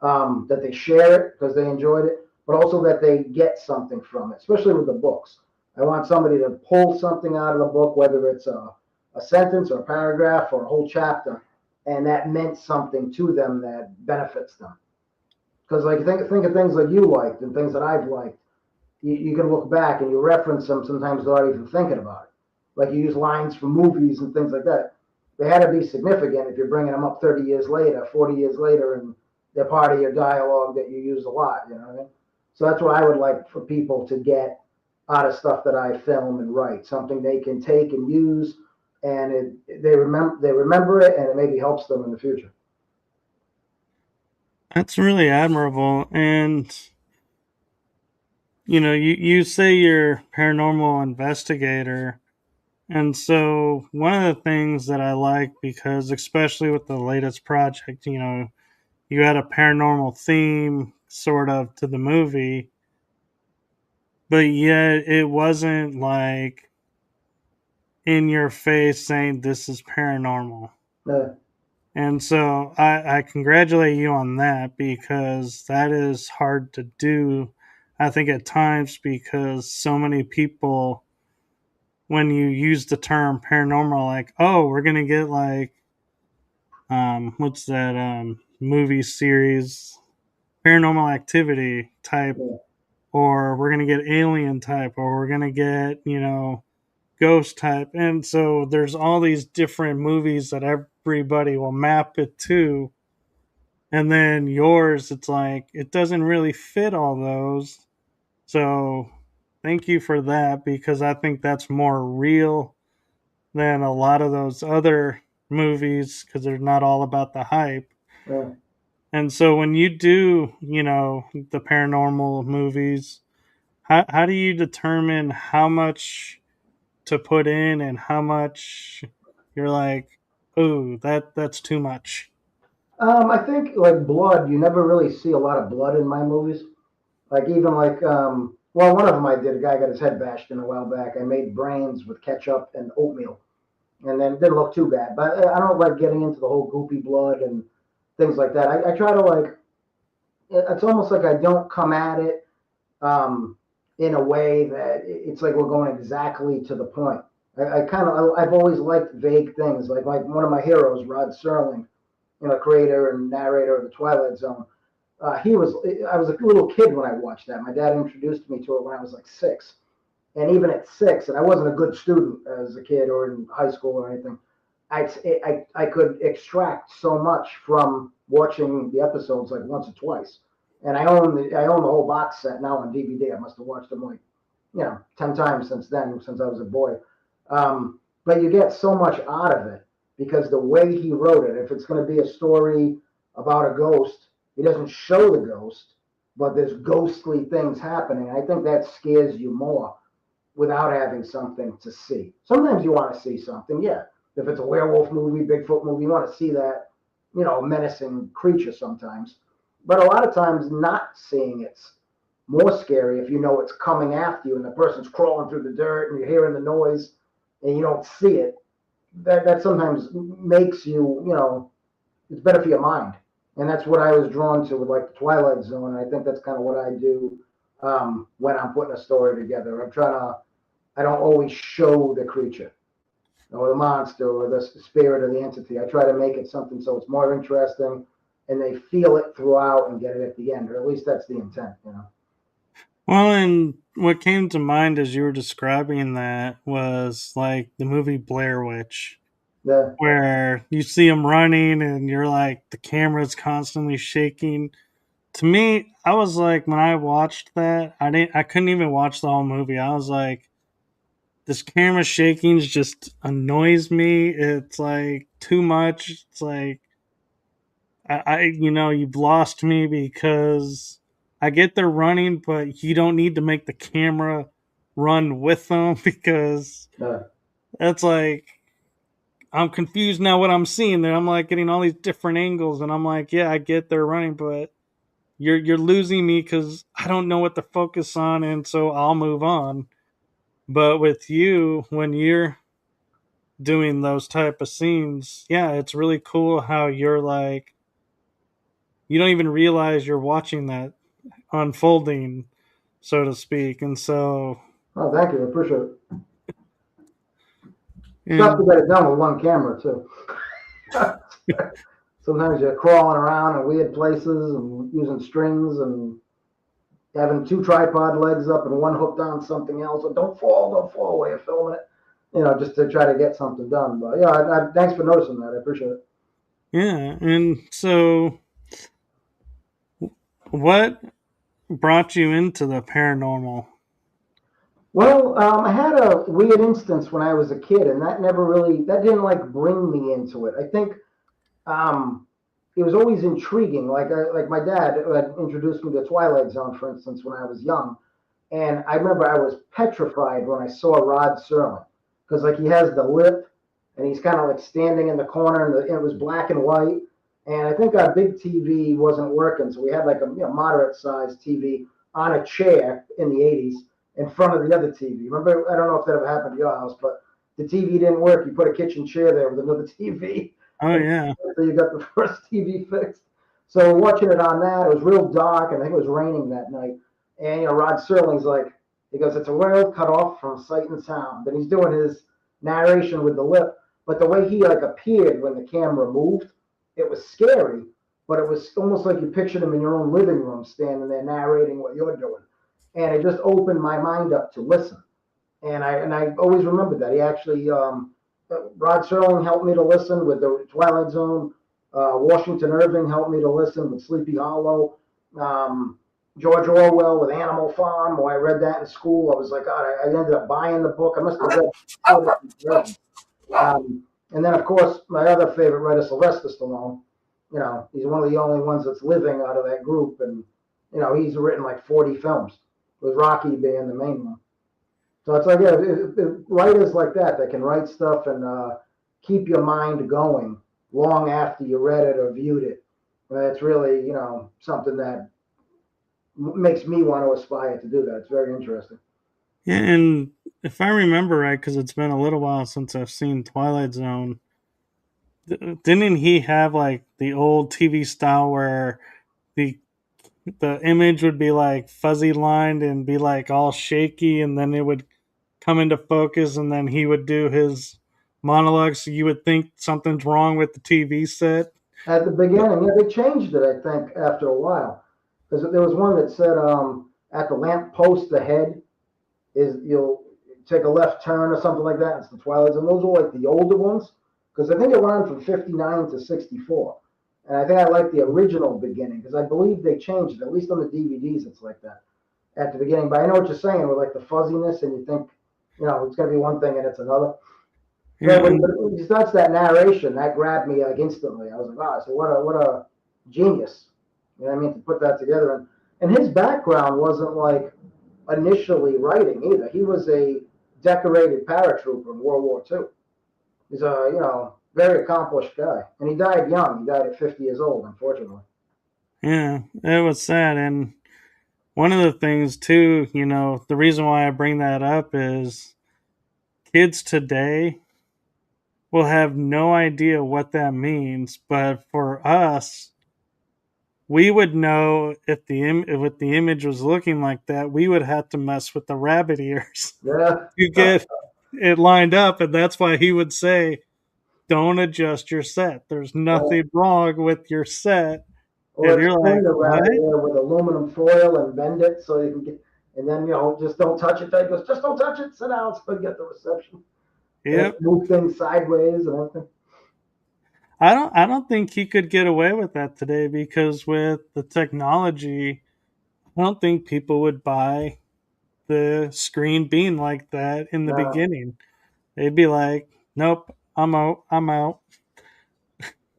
That they share it because they enjoyed it, but also that they get something from it, especially with the books. I want somebody to pull something out of the book, whether it's a sentence or a paragraph or a whole chapter, and that meant something to them that benefits them. Because like think of things that you liked and things that I've liked. You can look back and you reference them sometimes without even thinking about it. Like you use lines from movies and things like that. They had to be significant if you're bringing them up 30 years later, 40 years later, and they're part of your dialogue that you use a lot. You know what I mean? So that's what I would like for people to get out of stuff that I film and write. Something they can take and use, and they remember it, and it maybe helps them in the future. That's really admirable. And you say you're paranormal investigator. And so one of the things that I like, because especially with the latest project, you had a paranormal theme sort of to the movie, but yet it wasn't like in your face saying this is paranormal. Uh, And so I congratulate you on that, because that is hard to do, I think, at times, because so many people, when you use the term paranormal, like, oh, we're going to get like, what's that movie series, Paranormal Activity type, yeah, or we're going to get alien type, or we're going to get, ghost type. And so there's all these different movies that everybody will map it to. And then yours, it's like, it doesn't really fit all those. So thank you for that, because I think that's more real than a lot of those other movies, because they're not all about the hype. yeah. And so when you do, the paranormal movies, how do you determine how much to put in and how much you're like, oh, that's too much? I think like blood, you never really see a lot of blood in my movies. Like even like well, one of them I did. A guy got his head bashed in a while back. I made brains with ketchup and oatmeal, and then it didn't look too bad. But I don't like getting into the whole goopy blood and things like that. I try to like. It's almost like I don't come at it in a way that it's like we're going exactly to the point. I kind of I've always liked vague things. Like one of my heroes, Rod Serling, creator and narrator of the Twilight Zone. He was I was a little kid when I watched that. My dad introduced me to it when I was like 6, and even at 6, and I wasn't a good student as a kid or in high school or anything. I could extract so much from watching the episodes like once or twice, and I own the whole box set now on DVD. I must have watched them like 10 times since then, since I was a boy. But you get so much out of it because the way he wrote it. If it's going to be a story about a ghost, he doesn't show the ghost, but there's ghostly things happening. I think that scares you more without having something to see. Sometimes you want to see something, yeah. If it's a werewolf movie, Bigfoot movie, you want to see that, menacing creature sometimes. But a lot of times, not seeing it's more scary if you know it's coming after you and the person's crawling through the dirt and you're hearing the noise and you don't see it. That sometimes makes you, it's better for your mind. And that's what I was drawn to with like the Twilight Zone. And I think that's kind of what I do when I'm putting a story together. I don't always show the creature or the monster or the spirit or the entity. I try to make it something so it's more interesting and they feel it throughout and get it at the end, or at least that's the intent. Well, and what came to mind as you were describing that was like the movie Blair Witch, The where you see him running and you're like, the camera's constantly shaking. To me, I was like, when I watched that, I couldn't even watch the whole movie. I was like, this camera shaking just annoys me. It's like too much. It's like, you've lost me, because I get they're running, but you don't need to make the camera run with them, because the that's like, I'm confused now what I'm seeing there. I'm like getting all these different angles, and I'm like, yeah, I get they're running, but you're losing me, because I don't know what to focus on, and so I'll move on. But with you, when you're doing those type of scenes, yeah, it's really cool how you're like, you don't even realize you're watching that unfolding, so to speak. And so, oh, thank you, I appreciate it. Tough to And get it done with one camera too. Sometimes you're crawling around in weird places and using strings and having two tripod legs up and one hooked on something else. So don't fall while you're filming it. Just to try to get something done. But yeah, thanks for noticing that. I appreciate it. yeah, and so what brought you into the paranormal? Well, I had a weird instance when I was a kid, and that didn't like bring me into it. I think um, it was always intriguing. Like my dad had introduced me to Twilight Zone, for instance, when I was young, and I remember I was petrified when I saw Rod Serling because like he has the lip, and he's kind of like standing in the corner, and it was black and white. And I think our big TV wasn't working, so we had like a moderate sized TV on a chair in the '80s in front of the other TV. Remember, I don't know if that ever happened to your house, but the TV didn't work. You put a kitchen chair there with another TV, Oh and yeah. so you got the first TV fixed. So watching it on that, it was real dark, and I think it was raining that night. And Rod Serling's like, he goes, "It's a world cut off from sight and sound." And he's doing his narration with the lip, but the way he like appeared when the camera moved, it was scary. But it was almost like you pictured him in your own living room, standing there narrating what you're doing, and it just opened my mind up to listen. And I always remembered that he actually Rod Serling helped me to listen with the Twilight Zone. Washington Irving helped me to listen with Sleepy Hollow. Um, George Orwell with Animal Farm. When I read that in school, I was like, God, I ended up buying the book. I must have read 4 different versions. And then, of course, my other favorite writer, Sylvester Stallone. He's one of the only ones that's living out of that group, and he's written like 40 films, with Rocky being the main one. So it's like, yeah, writers like that can write stuff and keep your mind going long after you read it or viewed it. And it's really, something that makes me want to aspire to do that. It's very interesting. Yeah, and if I remember right, because it's been a little while since I've seen Twilight Zone, didn't he have like the old TV style where the the image would be like fuzzy lined and be like all shaky, and then it would come into focus, and then he would do his monologue, so you would think something's wrong with the TV set. At the beginning, yeah, they changed it, I think, after a while. Because there was one that said at the lamp post ahead is you'll take a left turn or something like that. It's the Twilight Zone. Those were like the older ones because I think it went on from 59 to 64. And I think I like the original beginning because I believe they changed it. At least on the DVDs, it's like that at the beginning. But I know what you're saying with like the fuzziness, and you think, it's going to be one thing and it's another. Yeah, So and when he starts that narration, that grabbed me like instantly. I was like, wow, so what a genius. You know what I mean? To put that together. And his background wasn't like initially writing either. He was a decorated paratrooper in World War II. He's a, very accomplished guy. And he died young. He died at 50 years old, unfortunately. yeah, it was sad. And one of the things too, the reason why I bring that up is kids today will have no idea what that means, but for us, we would know if the image was looking like that. We would have to mess with the rabbit ears Yeah. to get it lined up, and that's why he would say, "Don't adjust your set. There's Yeah. nothing wrong with your set." And Or you're like, extend the "What?" rabbit ear with aluminum foil and bend it so you can get, and then, just don't touch it. He goes, just don't touch it. Sit down so you get the reception. And Yep. move things sideways and everything. I don't think he could get away with that today because with the technology, I don't think people would buy the screen being like that in the Now, beginning. They'd be like, "Nope, I'm out. I'm out."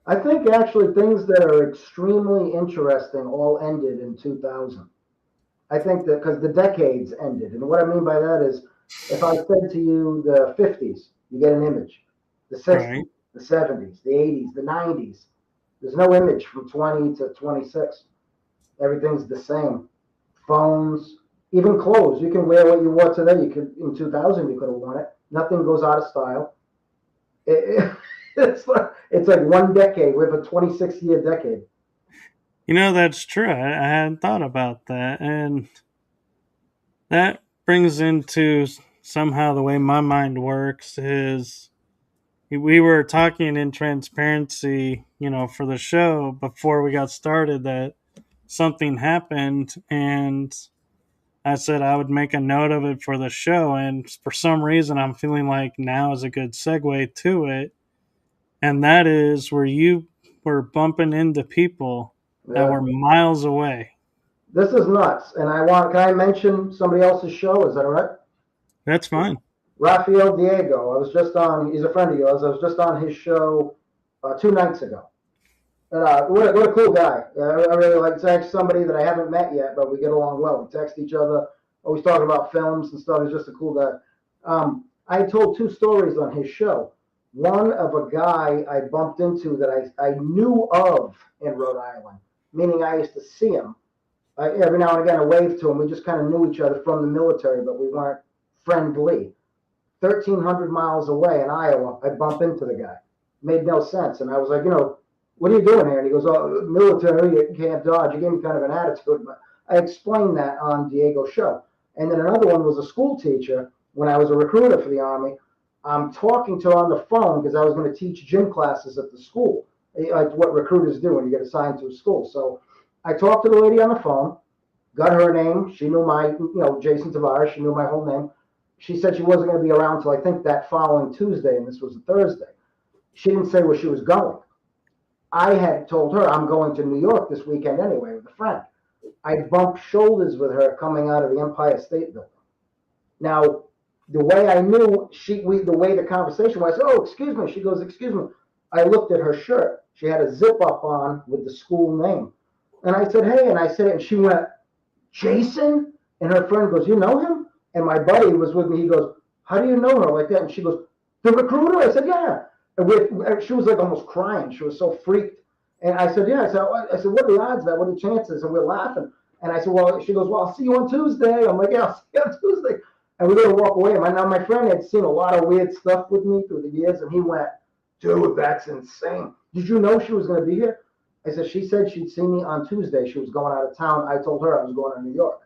I think actually things that are extremely interesting all ended in 2000. I think that because the decades ended. And what I mean by that is if I said to you the 50s, you get an image. The Right. 60s, the 70s, the 80s, the 90s, there's no image from 20 to 26. Everything's the same. Phones, even clothes. You can wear what you wore today. You could in 2000 you could have worn it. Nothing goes out of style. It's like one decade. We have a 26-year decade. That's true. I hadn't thought about that. And that brings into somehow the way my mind works is we were talking in transparency, for the show before we got started that something happened, and I said I would make a note of it for the show. And for some reason, I'm feeling like now is a good segue to it. And that is where you were bumping into people that Yeah, were miles away. this is nuts. And can I mention somebody else's show? Is that all right? That's fine. Rafael Diego. He's a friend of yours. I was just on his show 2 nights ago. And what a cool guy. I really like to text somebody that I haven't met yet, but we get along well. We text each other, always talking about films and stuff. He's just a cool guy. I told two stories on his show. One of a guy I bumped into that I knew of in Rhode Island, meaning I used to see him. Every now and again, I waved to him. We just kind of knew each other from the military, but we weren't friendly. 1,300 miles away in Iowa, I bump into the guy. Made no sense. And I was like, what are you doing here? And he goes, oh, military, you can't dodge. He gave me kind of an attitude, but I explained that on Diego's show. And then another one was a school teacher when I was a recruiter for the Army. I'm talking to her on the phone because I was going to teach gym classes at the school, like what recruiters do when you get assigned to a school. So I talked to the lady on the phone, got her name. She knew Jason Tavares. She knew my whole name. She said she wasn't going to be around till I think that following Tuesday, and this was a Thursday. She didn't say where she was going. I had told her I'm going to New York this weekend anyway with a friend. I bumped shoulders with her coming out of the Empire State Building. Now, the way I knew the way the conversation was, oh, excuse me. She goes, excuse me. I looked at her shirt. She had a zip up on with the school name. And I said, hey, and I said it, and she went, Jason? And her friend goes, you know him? And my buddy was with me. He goes, how do you know her like that? And she goes, the recruiter? I said, yeah. And she was like almost crying. She was so freaked. And I said, yeah. I said, what are the odds of that? What are the chances? And we're laughing. And I said, well, she goes, well, I'll see you on Tuesday. I'm like, yeah, I'll see you on Tuesday. And we're going to walk away. Now, my friend had seen a lot of weird stuff with me through the years. And he went, dude, that's insane. Did you know she was going to be here? I said, she said she'd see me on Tuesday. She was going out of town. I told her I was going to New York.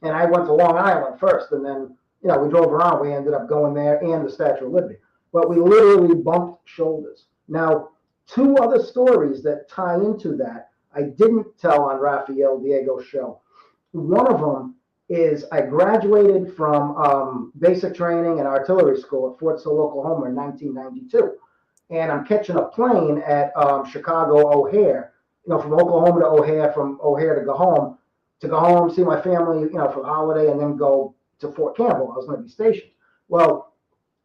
And I went to Long Island first. And then, we drove around. We ended up going there and the Statue of Liberty. But we literally bumped shoulders. Now, two other stories that tie into that I didn't tell on Rafael Diego's show. One of them is I graduated from basic training and artillery school at Fort Sill, Oklahoma in 1992. And I'm catching a plane at Chicago O'Hare, from Oklahoma to O'Hare, from O'Hare to go home, see my family, for the holiday, and then go to Fort Campbell. I was going to be stationed. Well,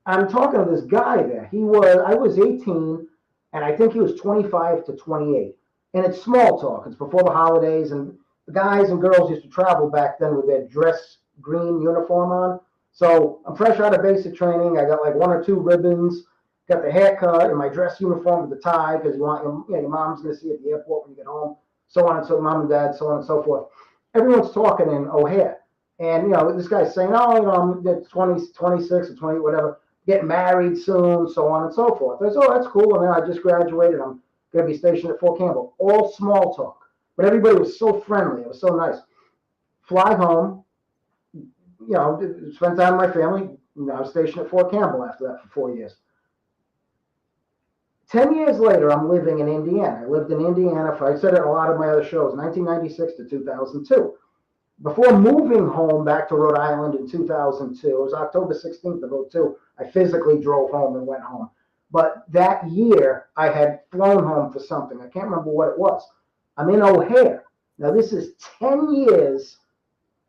I'm talking to this guy there. I was 18, and I think he was 25 to 28. And it's small talk. It's before the holidays, and the guys and girls used to travel back then with their dress green uniform on. So I'm fresh out of basic training. I got like one or two ribbons, got the haircut and my dress uniform with the tie because your mom's going to see you at the airport when you get home, so on and so mom and dad, so on and so forth. Everyone's talking in O'Hare. And, this guy's saying, oh, I'm 20, 26 or 20, whatever, getting married soon, so on and so forth. I said, oh, that's cool. And then I just graduated. I'm going to be stationed at Fort Campbell. All small talk. But everybody was so friendly. It was so nice. Fly home, spend time with my family. I was stationed at Fort Campbell after that for 4 years. 10 years later, I'm living in Indiana. I lived in Indiana I said it in a lot of my other shows, 1996 to 2002. Before moving home back to Rhode Island in 2002, it was October 16th of 2002, I physically drove home and went home. But that year, I had flown home for something. I can't remember what it was. I'm in O'Hare. Now, this is 10 years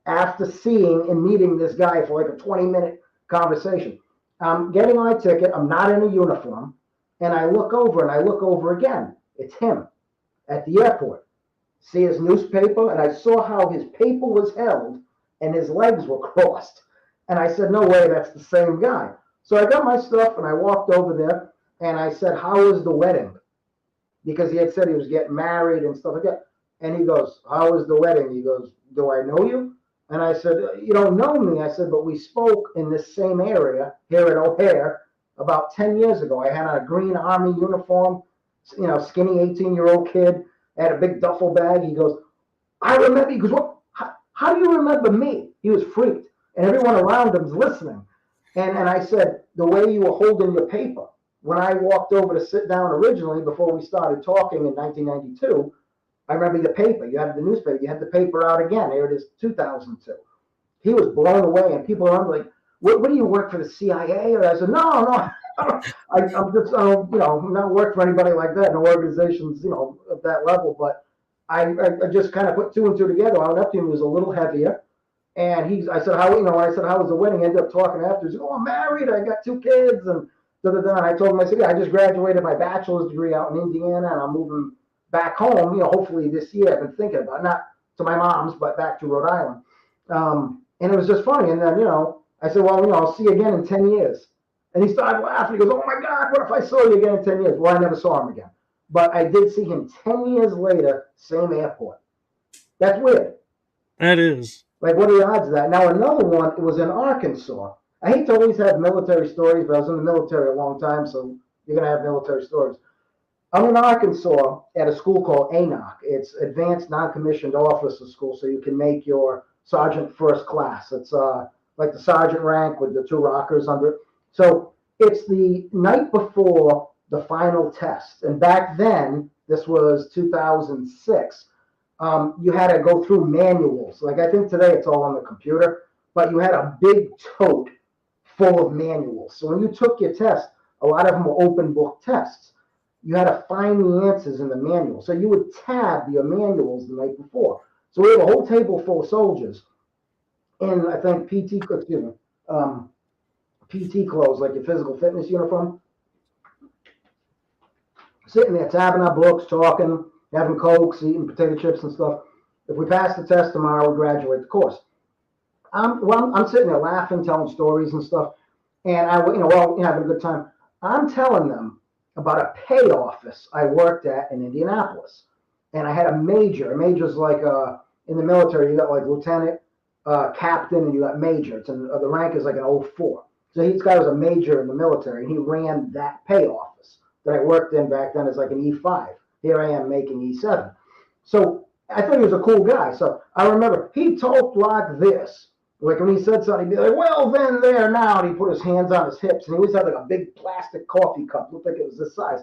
after seeing and meeting this guy for like a 20-minute conversation. I'm getting my ticket. I'm not in a uniform. And I look over again. It's him at the airport. See his newspaper, and I saw how his paper was held and his legs were crossed. And I said, no way, that's the same guy. So I got my stuff and I walked over there and I said, how was the wedding? Because he had said he was getting married and stuff like that. And he goes, how was the wedding? He goes, do I know you? And I said, you don't know me. I said, but we spoke in this same area here at O'Hare about 10 years ago. I had on a green Army uniform, skinny 18-year-old kid. I had a big duffel bag. He goes, I remember. He goes, what? How do you remember me? He was freaked. And everyone around him was listening. And I said, the way you were holding your paper. when I walked over to sit down originally before we started talking in 1992, I remember the paper. You had the newspaper. You had the paper out again. Here it is, 2002. He was blown away, and people are like, "What do you work for the CIA?" Or I said, "No, no, I'm just, I'm not work for anybody like that. No organizations, of that level." But I just kind of put two and two together. I went up to him. He was a little heavier, and I said, how was the wedding? I ended up talking after. He said, "Oh, I'm married. I got two kids." And da da da. And I told him, I said, "Yeah, I just graduated my bachelor's degree out in Indiana, and I'm moving back home. Hopefully this year. I've been thinking about it, not to my mom's, but back to Rhode Island." And it was just funny. And then, I said, "Well, I'll see you again in 10 years." And he started laughing. He goes, "Oh my God, what if I saw you again in 10 years?" Well, I never saw him again. But I did see him 10 years later, same airport. That's weird. That is. Like, what are the odds of that? Now, another one, it was in Arkansas. I hate to always have military stories, but I was in the military a long time, so you're going to have military stories. I'm in Arkansas at a school called ANOC. It's Advanced Non-Commissioned Officer School, so you can make your sergeant first class. It's like the sergeant rank with the two rockers under it. So it's the night before the final test. And back then, this was 2006, you had to go through manuals. Like, I think today it's all on the computer, but you had a big tote full of manuals. So when you took your test, a lot of them were open book tests. You had to find the answers in the manual. So you would tab your manuals the night before. So we have a whole table full of soldiers in, I think, PT clothes, like your physical fitness uniform, sitting there tabbing our books, talking, having Cokes, eating potato chips and stuff. If we pass the test tomorrow, we graduate the course. I'm sitting there laughing, telling stories and stuff, and we're all having a good time. I'm telling them about a pay office I worked at in Indianapolis, and I had a major. A major's like in the military, you got like lieutenant, captain, and you got major. The rank is like an 04. So this guy was a major in the military, and he ran that pay office that I worked in back then as like an E5. Here I am making E7. So I thought he was a cool guy. So I remember he talked like this. Like when he said something, he'd be like, "Well, then, there, now." And he put his hands on his hips, and he always had like a big plastic coffee cup. Looked like it was this size.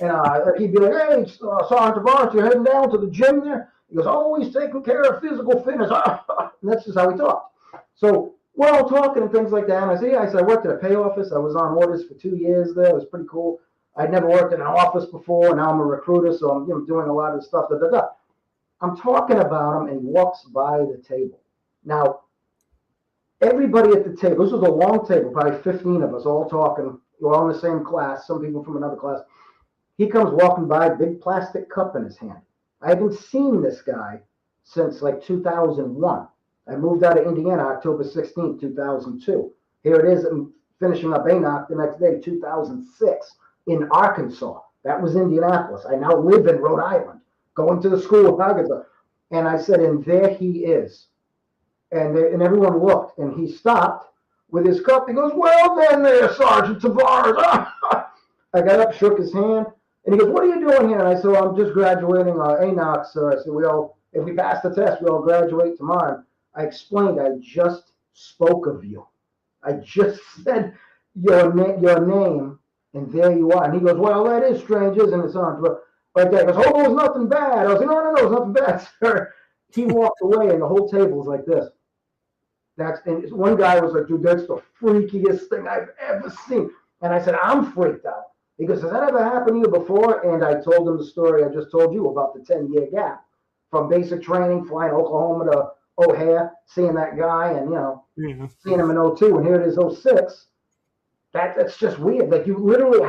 And he'd be like, "Hey, Sergeant Tavares, you're heading down to the gym there?" He goes, "Always taking care of physical fitness." And that's just how he talked. So we're all talking and things like that. And I said, "Yeah," I worked at a pay office. I was on orders for 2 years there. It was pretty cool. I'd never worked in an office before. Now I'm a recruiter, so I'm doing a lot of stuff. Da, da, da. I'm talking about him, and he walks by the table. Now, everybody at the table, this was a long table, probably 15 of us all talking. We're all in the same class, some people from another class. He comes walking by, big plastic cup in his hand. I haven't seen this guy since like 2001. I moved out of Indiana October 16th, 2002. Here it is, I'm finishing up ANOC the next day, 2006, in Arkansas. That was Indianapolis. I now live in Rhode Island, going to the school in Arkansas. And I said, and there he is. And everyone looked, and he stopped with his cup. He goes, "Well, then there, Sergeant Tavares." I got up, shook his hand, and he goes, "What are you doing here?" And I said, "Well, I'm just graduating ANOC, sir." I said, if we pass the test, we all graduate tomorrow. I explained, I just spoke of you. I just said your name, and there you are. And he goes, "Well, that is strange, isn't it, Sergeant?" Right there. He goes, "Oh, it was nothing bad." I was like, "No, it was nothing bad, sir." He walked away, and the whole table was like this. And one guy was like, "Dude, that's the freakiest thing I've ever seen." And I said, "I'm freaked out." He goes, "Has that ever happened to you before?" And I told him the story I just told you about the 10-year gap from basic training, flying Oklahoma to O'Hare, seeing that guy, and seeing him in 02, and here it is 06. That's just weird. Like, you literally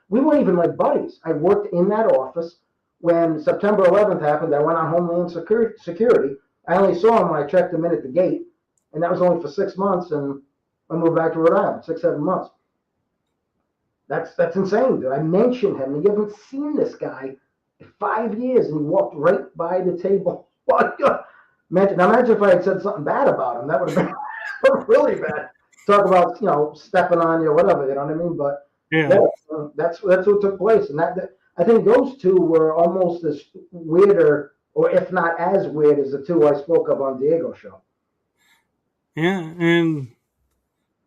we weren't even like buddies. I worked in that office when September 11th happened. I went on Homeland Security. I only saw him when I checked him in at the gate, and that was only for 6 months, and I moved back to Rhode Island, 7 months. That's insane, dude. I mentioned him, and you haven't seen this guy in 5 years, and he walked right by the table. Imagine if I had said something bad about him. That would have been really bad. Talk about, stepping on you or whatever, you know what I mean? But yeah, that's what took place. And that I think those two were almost as weirder, or if not as weird, as the two I spoke of on Diego's show. Yeah, and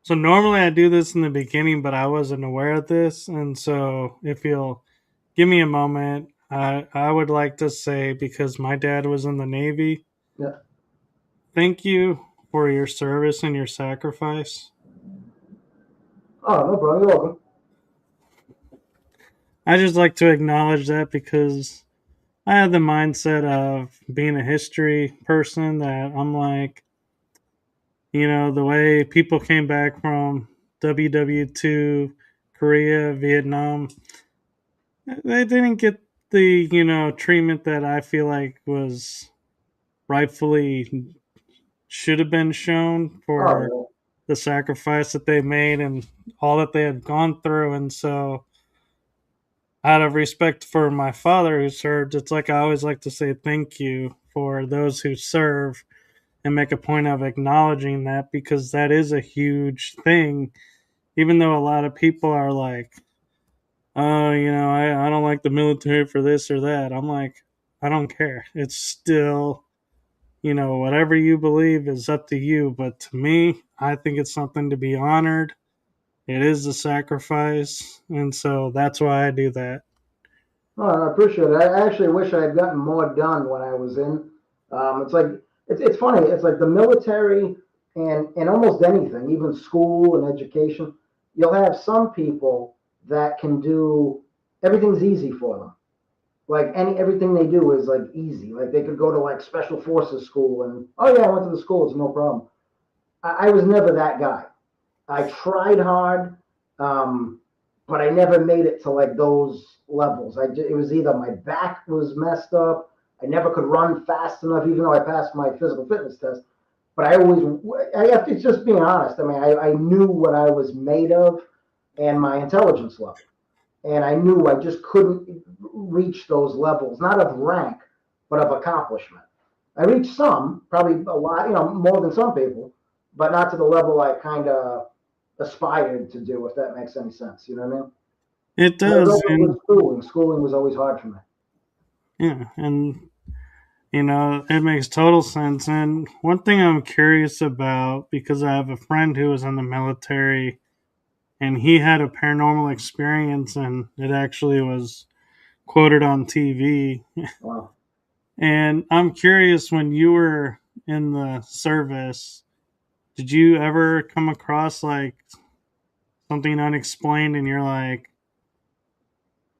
So normally I do this in the beginning, but I wasn't aware of this, and so if you'll give me a moment, I would like to say, because my dad was in the Navy, Yeah. thank you for your service and your sacrifice. Oh, no problem. You're welcome. I just like to acknowledge that because I have the mindset of being a history person that I'm like, the way people came back from WW2, Korea, Vietnam, they didn't get the, treatment that I feel like was rightfully should have been shown for Oh, the sacrifice that they made and all that they had gone through. And so, out of respect for my father who served, it's like I always like to say thank you for those who serve and make a point of acknowledging that, because that is a huge thing. Even though a lot of people are like, oh, I don't like the military for this or that. I'm like, I don't care. It's still, whatever you believe is up to you. But to me, I think it's something to be honored. It is a sacrifice. And so that's why I do that. oh, I appreciate it. I actually wish I had gotten more done when I was in. It's like it's funny. It's like the military and almost anything, even school and education. You'll have some people that can do everything's easy for them. Like everything they do is like easy. Like they could go to like special forces school and oh yeah, I went to the school. It's no problem. I was never that guy. I tried hard, um, but I never made it to like those levels. It was either my back was messed up, I never could run fast enough, even though I passed my physical fitness test. But I have to just being honest. I mean, I knew what I was made of and my intelligence level, and I knew I just couldn't reach those levels, not of rank, but of accomplishment. I reached some, probably a lot, more than some people, but not to the level I kind of aspired to do, if that makes any sense. You know what I mean? It And it was does. always And with schooling. Schooling was always hard for me. yeah. And, it makes total sense. And one thing I'm curious about, because I have a friend who was in the military and he had a paranormal experience and it actually was quoted on TV. Wow. And I'm curious, when you were in the service, did you ever come across like something unexplained and you're like,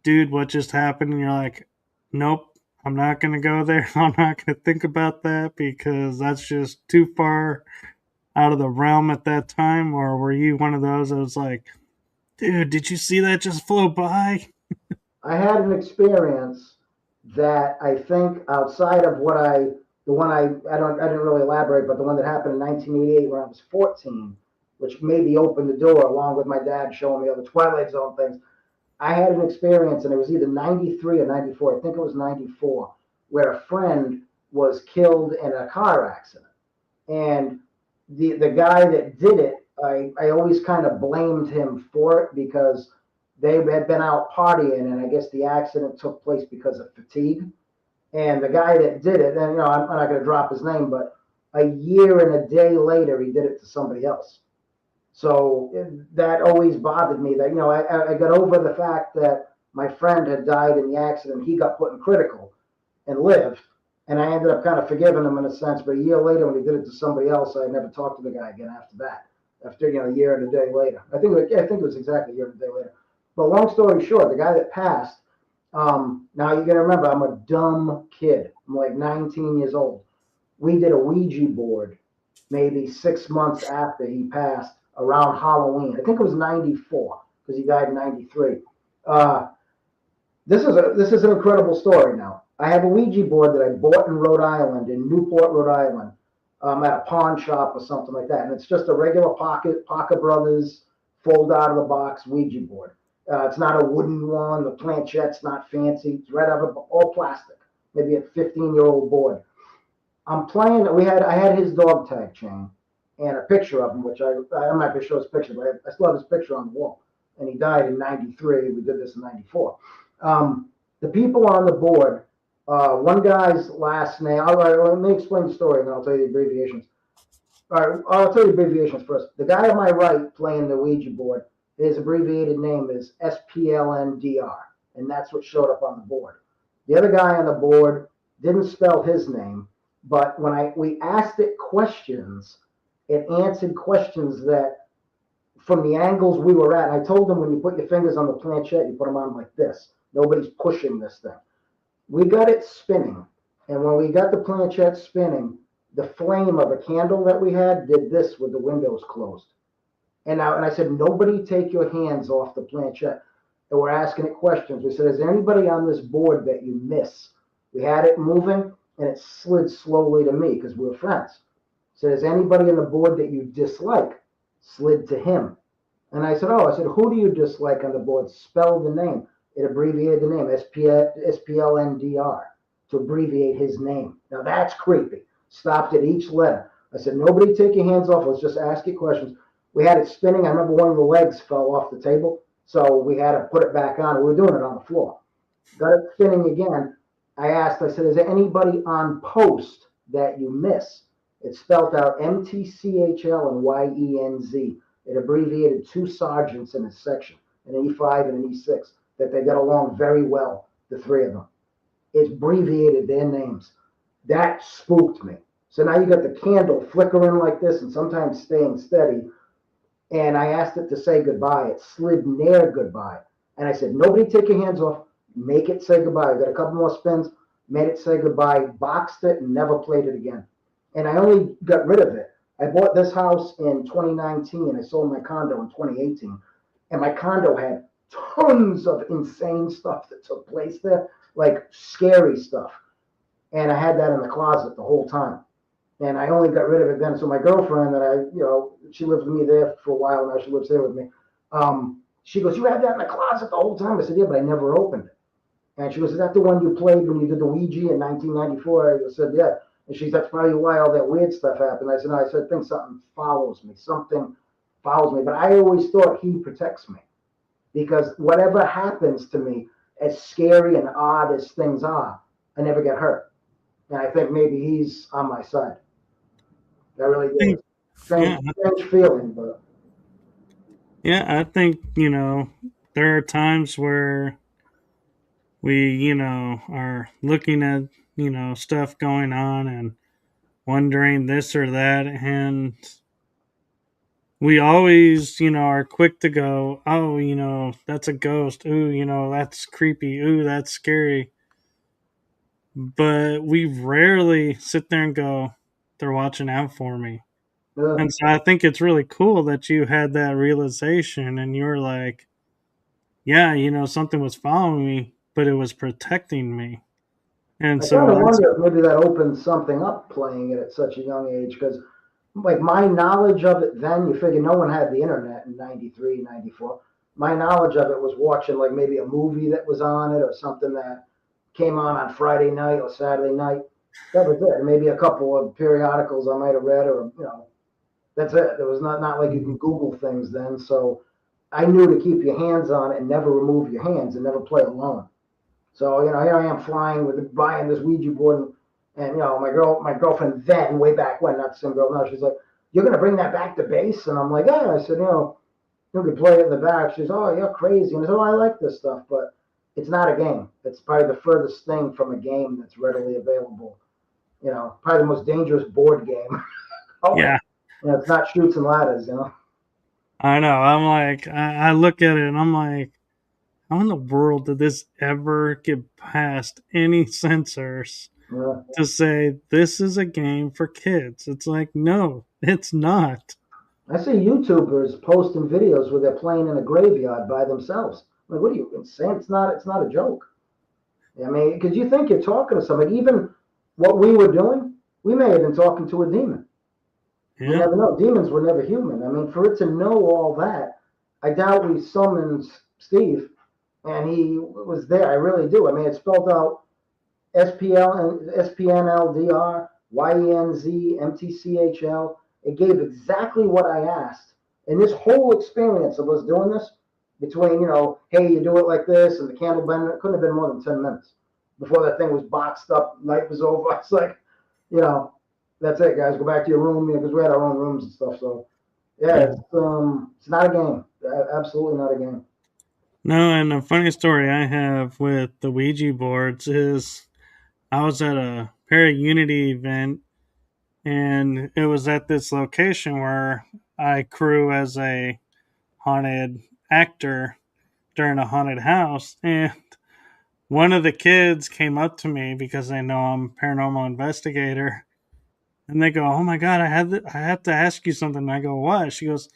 dude, what just happened? And you're like, nope, I'm not going to go there. I'm not going to think about that because that's just too far out of the realm at that time? Or were you one of those that was like, dude, did you see that just flow by? I had an experience that I think outside of the one I didn't really elaborate, but the one that happened in 1988 when I was 14, which maybe opened the door along with my dad showing me other Twilight Zone things. I had an experience, and it was either 93 or 94. I think it was 94, where a friend was killed in a car accident. And the guy that did it, I always kind of blamed him for it because they had been out partying, and I guess the accident took place because of fatigue. And the guy that did it, and I'm not going to drop his name, but a year and a day later, he did it to somebody else. So that always bothered me. That I got over the fact that my friend had died in the accident. He got put in critical and lived, and I ended up kind of forgiving him in a sense. But a year later, when he did it to somebody else, I never talked to the guy again after that. After a year and a day later, I think it was exactly a year and a day later. But long story short, the guy that passed. Now you got to remember, I'm a dumb kid. I'm like 19 years old. We did a Ouija board maybe 6 months after he passed around Halloween. I think it was 94 because he died in 93. Uh, this is an incredible story now. I have a Ouija board that I bought in Rhode Island, in Newport, Rhode Island, at a pawn shop or something like that. And it's just a regular Parker Brothers fold out of the box Ouija board. It's not a wooden one. The planchette's not fancy. It's right out of all plastic. Maybe a 15-year-old board. I'm playing. I had his dog tag chain and a picture of him, which I'm not gonna show his picture, but I still have his picture on the wall. And he died in '93. We did this in '94. The people on the board. One guy's last name. Let me explain the story, and then I'll tell you the abbreviations. All right, I'll tell you abbreviations first. The guy on my right playing the Ouija board, his abbreviated name is SPLNDR, and that's what showed up on the board. The other guy on the board didn't spell his name, but when we asked it questions, it answered questions that from the angles we were at. I told him when you put your fingers on the planchette, you put them on like this. Nobody's pushing this thing. We got it spinning, and when we got the planchette spinning, the flame of a candle that we had did this with the windows closed. And I said, nobody take your hands off the planchette. And we're asking it questions. We said, is there anybody on this board that you miss? We had it moving, and it slid slowly to me because we were friends. So is anybody on the board that you dislike? Slid to him. And I said, I said, who do you dislike on the board? Spell the name. It abbreviated the name, SPLNDR, to abbreviate his name. Now that's creepy. Stopped at each letter. I said, nobody take your hands off. Let's just ask you questions. We had it spinning. I remember one of the legs fell off the table, so we had to put it back on. We were doing it on the floor. Got it spinning again. I said, is there anybody on post that you miss? It spelled out MTCHL and YENZ. It abbreviated two sergeants in his section, an E5 and an E6, that they got along very well, the three of them. It abbreviated their names. That spooked me. So now you got the candle flickering like this and sometimes staying steady. And I asked it to say goodbye. It slid near goodbye. And I said, nobody take your hands off. Make it say goodbye. I got a couple more spins, made it say goodbye, boxed it, and never played it again. And I only got rid of it. I bought this house in 2019. I sold my condo in 2018. And my condo had tons of insane stuff that took place there, like scary stuff. And I had that in the closet the whole time. And I only got rid of it then. So my girlfriend that she lived with me there for a while. Now she lives there with me. She goes, you had that in the closet the whole time? I said, yeah, but I never opened it. And she goes, is that the one you played when you did the Ouija in 1994? I said, yeah. And she said, that's probably why all that weird stuff happened. I said, no, I think something follows me. Something follows me. But I always thought he protects me. Because whatever happens to me, as scary and odd as things are, I never get hurt. And I think maybe he's on my side. I really do. Yeah, Strange feeling, but yeah, I think, there are times where we, are looking at, stuff going on and wondering this or that. And we always, are quick to go, oh, that's a ghost. Ooh, that's creepy. Ooh, that's scary. But we rarely sit there and go, they're watching out for me. uh, And so I think it's really cool that you had that realization and you were like, yeah, something was following me, but it was protecting me. And I so kind of that's, wonder if maybe that opens something up playing it at such a young age because like my knowledge of it then, you figure no one had the internet in 93, 94. My knowledge of it was watching like maybe a movie that was on it or something that came on Friday night or Saturday night. That was it. And maybe a couple of periodicals I might have read or, that's it. There was not like you can Google things then. So I knew to keep your hands on it and never remove your hands and never play alone. So here I am flying with buying this Ouija board, and my girlfriend then, way back when, not the same girl now, she's like, "You're gonna bring that back to base?" And I'm like, "Yeah." I said, you could play it in the back. She's, "Oh, you're crazy." And I said, "Oh, I like this stuff, but it's not a game. It's probably the furthest thing from a game that's readily available. Probably the most dangerous board game. Oh, yeah, it's not shoots and ladders. I know. I'm like, I look at it and I'm like, how in the world did this ever get past any censors Yeah. to say this is a game for kids? It's like, no, it's not. I see YouTubers posting videos where they're playing in a graveyard by themselves. Like, what are you insane? It's not a joke. I mean, because you think you're talking to somebody. Even what we were doing, we may have been talking to a demon. You Yeah. never know. Demons were never human. I mean, for it to know all that, I doubt we summoned Steve and he was there. I really do. I mean, it spelled out SPL and SPNLDR, YENZ, MTCHL. It gave exactly what I asked. And this whole experience of us doing this, between, hey, you do it like this and the candle bender, it couldn't have been more than 10 minutes before that thing was boxed up, night was over. It's like, you know, that's it, guys. Go back to your room, because we had our own rooms and stuff. So yeah, Yeah. it's not a game. Absolutely not a game. No, and a funny story I have with the Ouija boards is I was at a Para Unity event, and it was at this location where I crew as a haunted actor during a haunted house. And one of the kids came up to me because they know I'm a paranormal investigator, and they go, "Oh my god, I have to ask you something." And I go, "What?" She goes,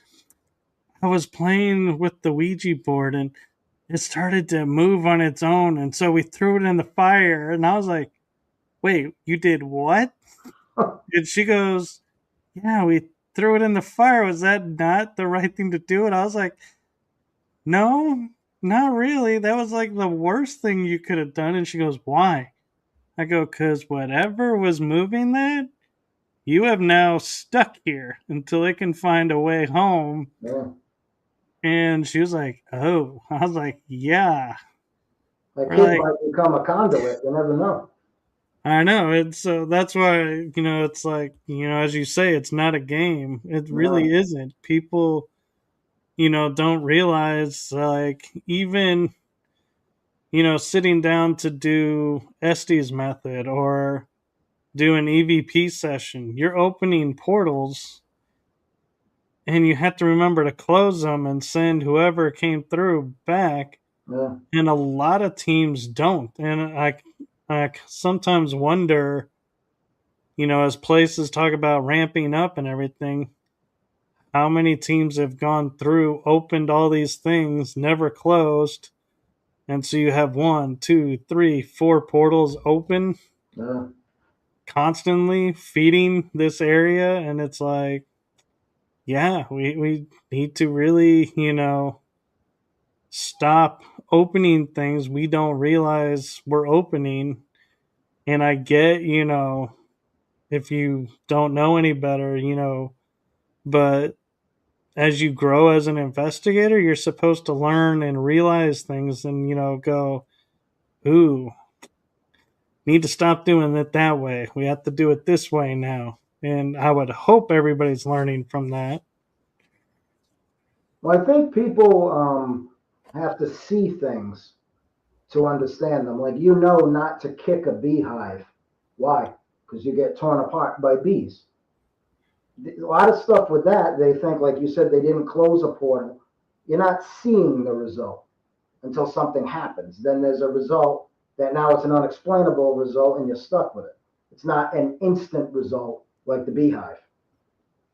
"I was playing with the Ouija board and it started to move on its own, and so we threw it in the fire." And I was like, "Wait, you did what?" And she goes, "Yeah, we threw it in the fire. Was that not the right thing to do?" And I was like, "No, not really. That was like the worst thing you could have done." And she goes, "Why?" I go, "Because whatever was moving that, you have now stuck here until it can find a way home." Yeah. And she was like, "Oh." I was like, "Yeah." A We're kid like, might become a conduit. You never know. I know. It's that's why, it's like, as you say, it's not a game. It really No, isn't. People, don't realize, like, even, sitting down to do Estes method or do an EVP session, you're opening portals and you have to remember to close them and send whoever came through back. yeah, And a lot of teams don't. And I sometimes wonder, as places talk about ramping up and everything, how many teams have gone through, opened all these things, never closed, and so you have one, two, three, four portals open yeah. constantly feeding this area, and it's like, yeah, we need to really, stop opening things we don't realize we're opening. And I get, if you don't know any better, but as you grow as an investigator, you're supposed to learn and realize things and, go, ooh, need to stop doing it that way. We have to do it this way now. And I would hope everybody's learning from that. Well, I think people have to see things to understand them. Like, not to kick a beehive. Why? Because you get torn apart by bees. A lot of stuff with that, they think, like you said, they didn't close a portal. You're not seeing the result until something happens. Then there's a result that now it's an unexplainable result and you're stuck with it. It's not an instant result like the beehive.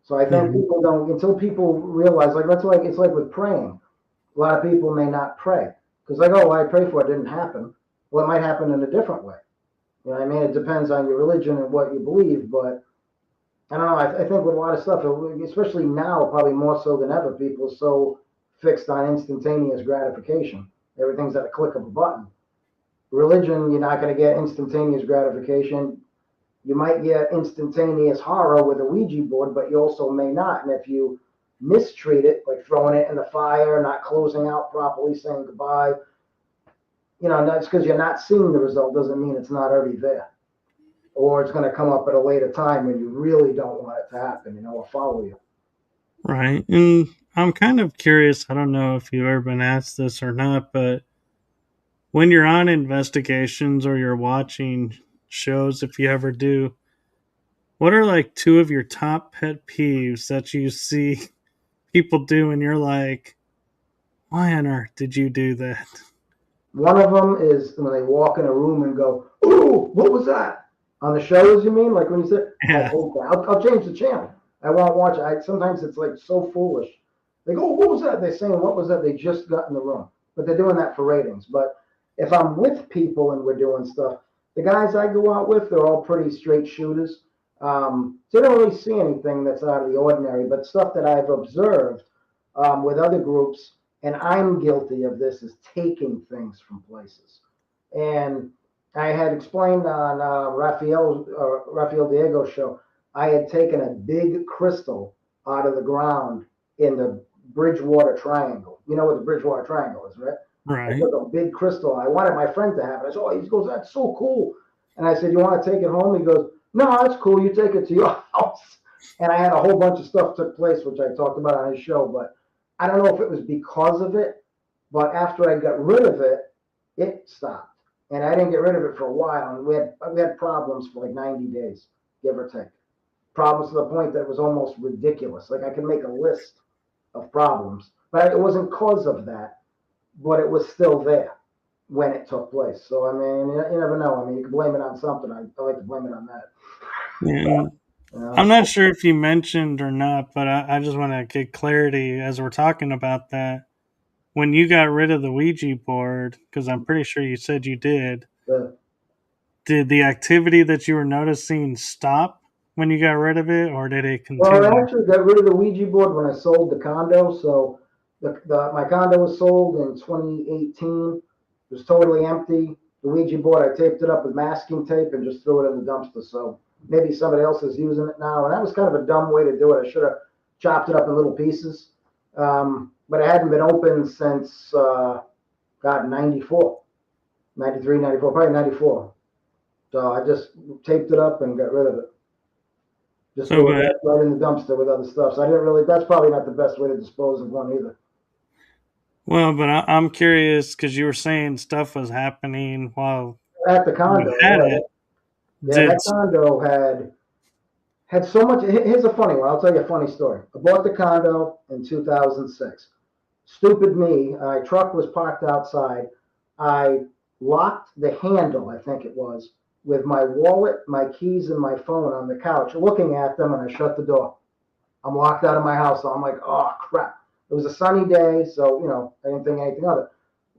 So I think Mhm. people don't, until people realize, like, that's like, it's like with praying. A lot of people may not pray because, like, oh, well, I pray for it didn't happen. Well, it might happen in a different way. You know what I mean? It depends on your religion and what you believe. But I don't know. I think with a lot of stuff, especially now, probably more so than ever, people are so fixed on instantaneous gratification. Everything's at a click of a button. Religion, you're not going to get instantaneous gratification. You might get instantaneous horror with a Ouija board, but you also may not. And if you mistreat it, like throwing it in the fire, not closing out properly, saying goodbye, that's because you're not seeing the result doesn't mean it's not already there. Or it's going to come up at a later time when you really don't want it to happen, or follow you. Right. And I'm kind of curious. I don't know if you've ever been asked this or not, but when you're on investigations or you're watching shows, if you ever do, what are like two of your top pet peeves that you see people do and you're like, why on earth did you do that? One of them is when they walk in a room and go, "Ooh, what was that?" On the shows, you mean? Like when you said, I Yeah. hate that. I'll change the channel. I won't watch it. Sometimes it's like so foolish. They go, "Oh, what was that?" They're saying, "What was that?" They just got in the room, but they're doing that for ratings. But if I'm with people and we're doing stuff, the guys I go out with, they're all pretty straight shooters. So they don't really see anything that's out of the ordinary. But stuff that I've observed with other groups, and I'm guilty of this, is taking things from places. And I had explained on Rafael Diego's show, I had taken a big crystal out of the ground in the Bridgewater Triangle. You know what the Bridgewater Triangle is, right? I Right. took a big crystal. I wanted my friend to have it. I said, "Oh," he goes, "That's so cool." And I said, "You want to take it home?" He goes, No, that's cool. You take it to your house. And I had a whole bunch of stuff took place, which I talked about on his show, but I don't know if it was because of it, but after I got rid of it, it stopped. And I didn't get rid of it for a while. And we had problems for like 90 days, give or take. Problems to the point that it was almost ridiculous. Like I could make a list of problems, but it wasn't cause of that, but it was still there when it took place. So I mean, you never know. I mean, you can blame it on something. I like to blame it on that. And You I'm know? not sure if you mentioned or not, but I just want to get clarity as we're talking about that. When you got rid of the Ouija board, because I'm pretty sure you said you The, did the activity that you were noticing stop when you got rid of it, or did it well, I continue? actually got rid of the Ouija board when I sold the condo. So my condo was sold in 2018. It was totally empty. The Ouija board, I taped it up with masking tape and just threw it in the dumpster. So maybe somebody else is using it now. And that was kind of a dumb way to do it. I should have chopped it up in little pieces. But it hadn't been open since, God, 94, 93, 94, probably 94. So I just taped it up and got rid of it. Just So, threw it but right in the dumpster with other stuff. So I didn't really. That's probably not the best way to dispose of one either. I'm curious because you were saying stuff was happening while At the you condo, had yeah, it. yeah, Did that condo had so much. Here's a funny one. I'll tell you a funny story. I bought the condo in 2006. Stupid me. My truck was parked outside. I locked the handle, I think it was, with my wallet, my keys, and my phone on the couch, looking at them, and I shut the door. I'm locked out of my house. So I'm like, oh crap. It was a sunny day, so I didn't think anything of it.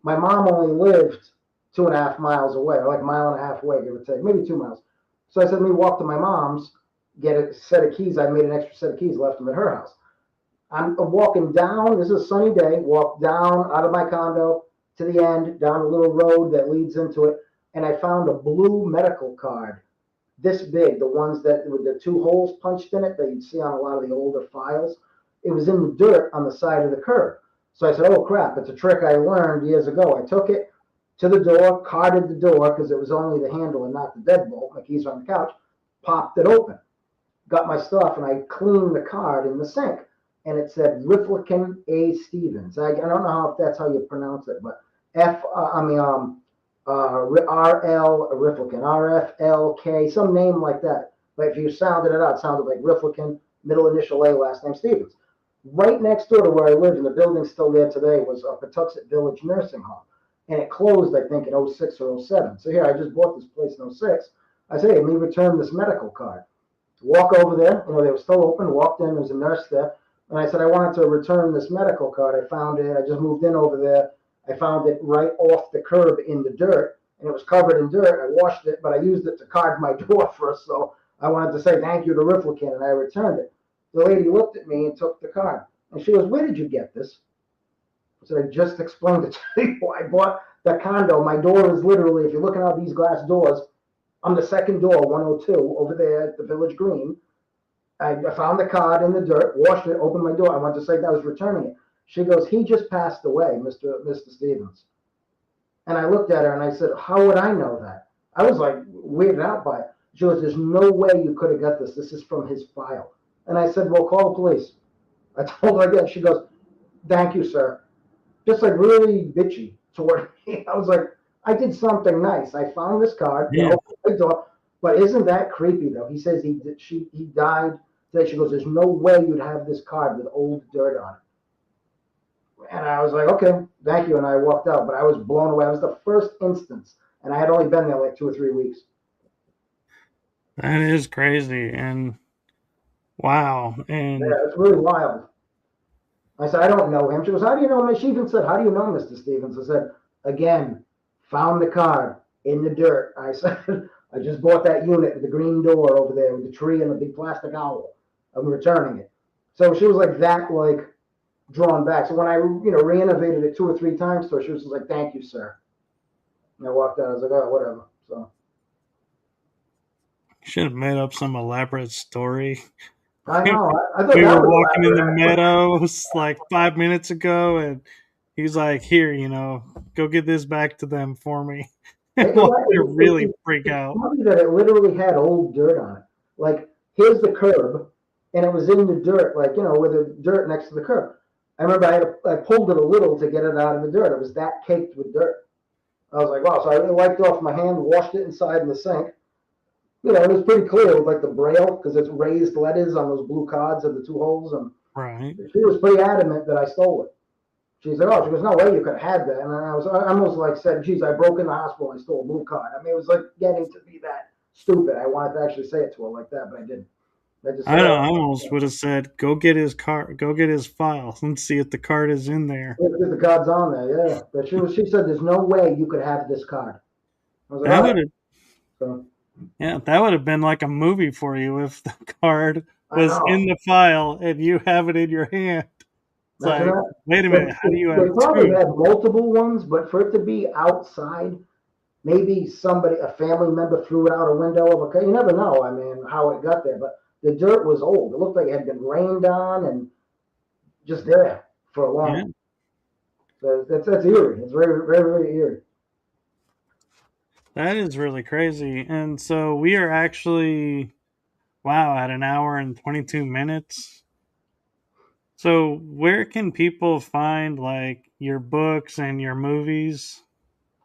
My mom only lived 2.5 miles away, or like a mile and a half away, give or take, maybe 2 miles. So I said, let me walk to my mom's, get a set of keys. I made an extra set of keys, left them at her house. I'm walking down. This is a sunny day. Walk down out of my condo to the end, down a little road that leads into it, and I found a blue medical card this big, the ones that with the two holes punched in it that you'd see on a lot of the older files. It was in the dirt on the side of the curb. So I said, oh crap, it's a trick I learned years ago. I took it to the door, carded the door because it was only the handle and not the deadbolt. My keys were on the couch, popped it open, got my stuff, and I cleaned the card in the sink. And it said Riflikin A. Stevens. I don't know if that's how you pronounce it, but RL Riflikin, RFLK, some name like that. But if you sounded it out, it sounded like Riflikin, middle initial A, last name Stevens. Right next door to where I lived, and the building's still there today, was a Patuxent Village nursing home. And it closed, I think, in '06 or '07. So here, I just bought this place in '06. I said, hey, let me return this medical card. Walk over there, they were still open, walked in, there was a nurse there. And I said, I wanted to return this medical card. I found it. I just moved in over there. I found it right off the curb in the dirt, and it was covered in dirt. I washed it, but I used it to card my door first. So I wanted to say thank you to Riflikin, and I returned it. The lady looked at me and took the card. And she goes, where did you get this? I said, I just explained it to you. I bought the condo. My door is literally, if you're looking out these glass doors, I'm the second door, 102, over there at the Village Green. I found the card in the dirt, washed it, opened my door. I went to say that I was returning it. She goes, he just passed away, Mr. Stevens. And I looked at her and I said, how would I know that? I was like weirded out by it. She goes, there's no way you could have got this. This is from his file. And I said, well, call the police. I told her again. She goes, thank you, sir. Just like really bitchy toward me. I was like, I did something nice. I found this card, yeah, opened the door. But isn't that creepy though? He says he died today. She goes, there's no way you'd have this card with old dirt on it. And I was like, okay, thank you. And I walked out, but I was blown away. It was the first instance, and I had only been there like 2 or 3 weeks. that is crazy and wow. And Yeah, it's really wild. I said, I don't know him. She goes, how do you know him? She even said, how do you know Mr. Stevens? I said, again, found the card in the dirt. I said, I just bought that unit with the green door over there with the tree and the big plastic owl. I'm returning it. So she was like that, like drawn back. So when I, renovated it 2 or 3 times to her, she was just like, thank you, sir. And I walked out. I was like, oh, whatever. So should have made up some elaborate story. I know. I thought We that were was walking in the elaborate, actually. meadows like 5 minutes ago, and he's like, "Here, go get this back to them for me." And It, watch it, her it, really it, freak it's out. funny that it literally had old dirt on it. Like, here's the curb, and it was in the dirt, like, with the dirt next to the curb. I remember I pulled it a little to get it out of the dirt. It was that caked with dirt. I was like, wow. So I wiped off my hand, washed it inside in the sink. It was pretty clear with like the braille because it's raised letters on those blue cards of the two holes. And Right. she was pretty adamant that I stole it. She's like, oh, she goes, no way you could have had that. And I almost like said, geez, I broke in the hospital and I stole a blue card. I mean, it was like getting to be that stupid. I wanted to actually say it to her like that, but I didn't. I just I said, don't know, oh, I almost would have said, "Go get his card. Go get his file and see if the card is in there." the card's on there, yeah. But she said, there's no way you could have this card. I was like, That all right. would have, So yeah, that would have been like a movie for you if the card I was in know. the file and you have it in your hand. It's Imagine like, that. wait a They, minute, how do you they have probably two? had multiple ones, but for it to be outside, maybe somebody, a family member threw it out a window of a car. You never know, I mean, how it got there. But the dirt was old. It looked like it had been rained on and just there for a Yeah, long. That's eerie. It's very, very, very eerie. that is really crazy. And so we are actually, wow, at an hour and 22 minutes. So where can people find like your books and your movies?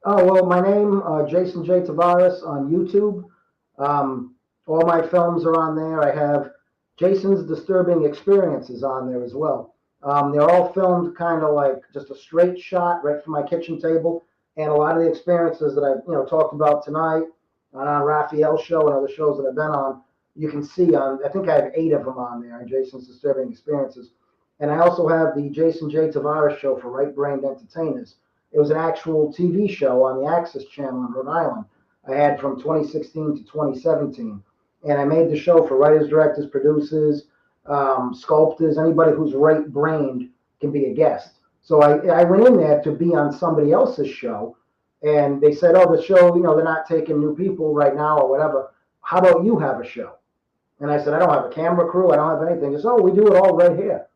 Oh, well, my name, Jason J. Tavares on YouTube. Um, all my films are on there. I have Jason's Disturbing Experiences on there as well. They're all filmed kind of like just a straight shot right from my kitchen table. And a lot of the experiences that I, talked about tonight on Raphael's show and other shows that I've been on, you can see on, I think I have 8 of them on there on Jason's Disturbing Experiences. And I also have the Jason J. Tavares show for Right Brained Entertainers. It was an actual TV show on the Access Channel in Rhode Island. I had from 2016 to 2017, and I made the show for writers, directors, producers, sculptors, anybody who's right-brained can be a guest. So I went in there to be on somebody else's show, and they said, "Oh, the show, they're not taking new people right now or whatever. How about you have a show?" And I said, "I don't have a camera crew. I don't have anything." They said, "Oh, we do it all right here."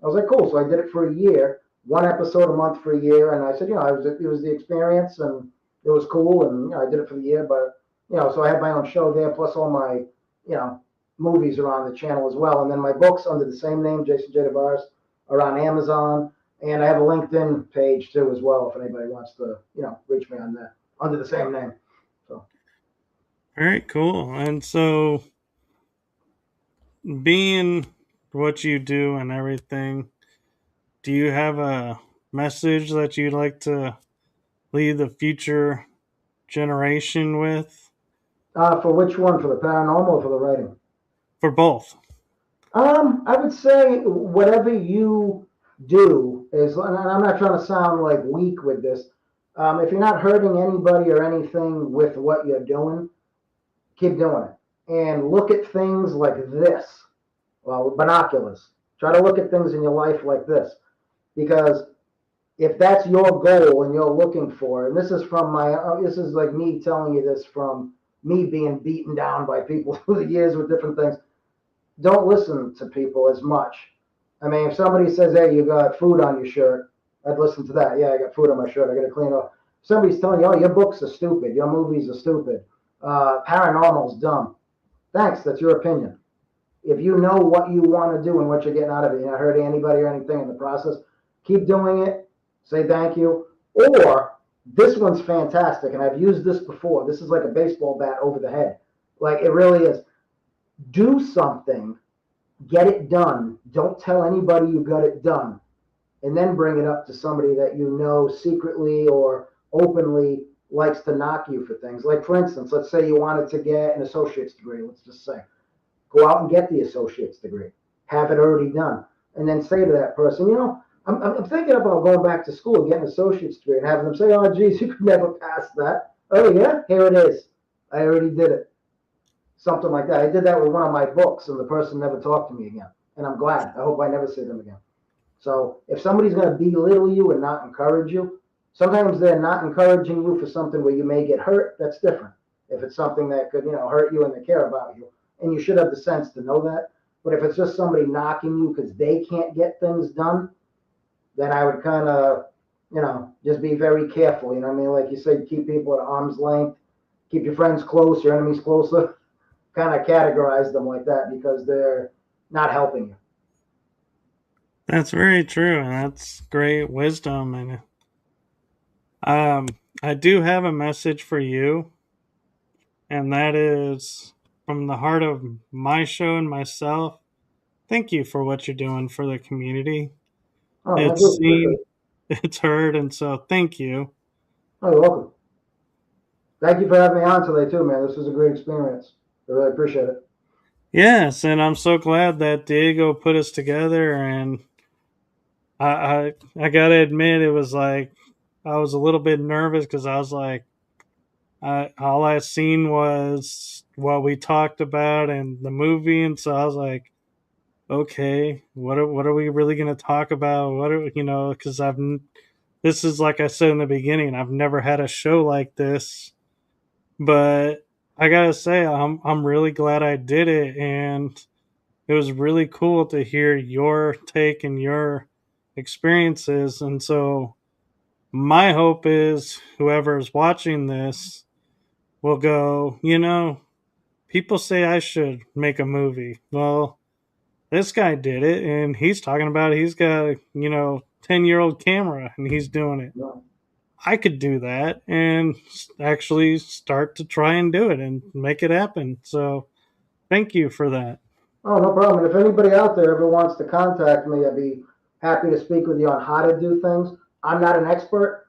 I was like, cool. So I did it for a year, one episode a month for a year. And I said, it was the experience and it was cool. And, I did it for the year. But, so I had my own show there, plus all my, you know, movies are on the channel as well. And then my books under the same name, Jason J. Tavares, are on Amazon. And I have a LinkedIn page too as well if anybody wants to, reach me on that under the same name. So. Very cool. And so being what you do and everything, do you have a message that you'd like to leave the future generation with? For which one? For the paranormal or for the writing? For both. I would say whatever you do is, and I'm not trying to sound like weak with this. If you're not hurting anybody or anything with what you're doing, keep doing it. And look at things like this. Well, with binoculars. Try to look at things in your life like this. Because if that's your goal and you're looking for, and this is from this is like me telling you this from me being beaten down by people through the years with different things. Don't listen to people as much. I mean, if somebody says, "Hey, you got food on your shirt," I'd listen to that. Yeah, I got food on my shirt. I got to clean it up. If somebody's telling you, "Oh, your books are stupid. Your movies are stupid. Paranormal's dumb." Thanks. That's your opinion. If you know what you want to do and what you're getting out of it, you're not hurting anybody or anything in the process, keep doing it. Say thank you. Or this one's fantastic, and I've used this before. This is like a baseball bat over the head. Like it really is. Do something, get it done. Don't tell anybody you got it done, and then bring it up to somebody that you know secretly or openly likes to knock you for things. Like, for instance, let's say you wanted to get an associate's degree. Let's just say, go out and get the associate's degree, have it already done, and then say to that person, I'm thinking about going back to school and getting an associate's degree, and having them say, "Oh, geez, you could never pass that." "Oh, yeah, here it is. I already did it." Something like that. I did that with one of my books, and the person never talked to me again. And I'm glad. I hope I never see them again. So if somebody's going to belittle you and not encourage you, sometimes they're not encouraging you for something where you may get hurt. That's different. If it's something that could, hurt you and they care about you, and you should have the sense to know that. But if it's just somebody knocking you because they can't get things done, then I would kind of, just be very careful. You know what I mean? Like you said, keep people at arm's length, keep your friends close, your enemies closer. kind of categorize them like that because they're not helping you. That's very true, and that's great wisdom. And um, I do have a message for you, and that is from the heart of my show and myself. Thank you for what you're doing for the community. Oh, thank It's you. Appreciate seen, it. it's heard, and so thank you. Oh, you're welcome. Thank you for having me on today too, man. This was a great experience. I really appreciate it. Yes, and I'm so glad that Diego put us together. And I gotta admit, it was like I was a little bit nervous because I was like, all I seen was what we talked about and the movie, and so I was like, okay, what are we really gonna talk about? What are Because this is like I said in the beginning, I've never had a show like this, but I gotta say, I'm really glad I did it, and it was really cool to hear your take and your experiences. And so my hope is whoever is watching this will go, people say I should make a movie. Well, this guy did it, and he's talking about he's got a 10-year-old camera and he's doing it. No, I could do that and actually start to try and do it and make it happen. So thank you for that. oh, no problem. And if anybody out there ever wants to contact me, I'd be happy to speak with you on how to do things. I'm not an expert,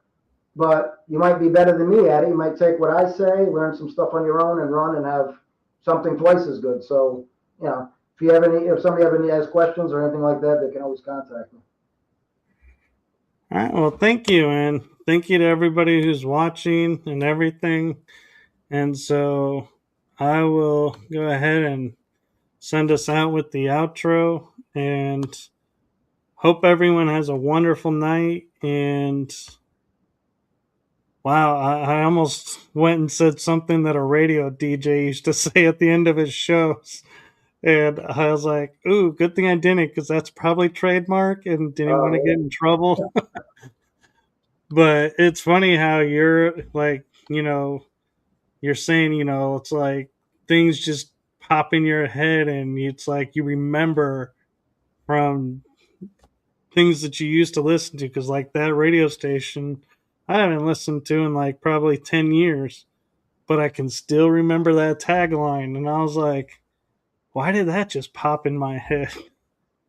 but you might be better than me at it. You might take what I say, learn some stuff on your own, and run and have something twice as good. So, if somebody have any has questions or anything like that, they can always contact me. All right. Well, thank you. And thank you to everybody who's watching and everything. And so I will go ahead and send us out with the outro, and hope everyone has a wonderful night. And wow, I almost went and said something that a radio DJ used to say at the end of his shows. And I was like, ooh, good thing I didn't, because that's probably trademark and didn't want to get in trouble. But it's funny how you're like, you're saying, it's like things just pop in your head, and it's like you remember from things that you used to listen to. Because, like, that radio station, I haven't listened to in like probably 10 years, but I can still remember that tagline. And I was like, why did that just pop in my head?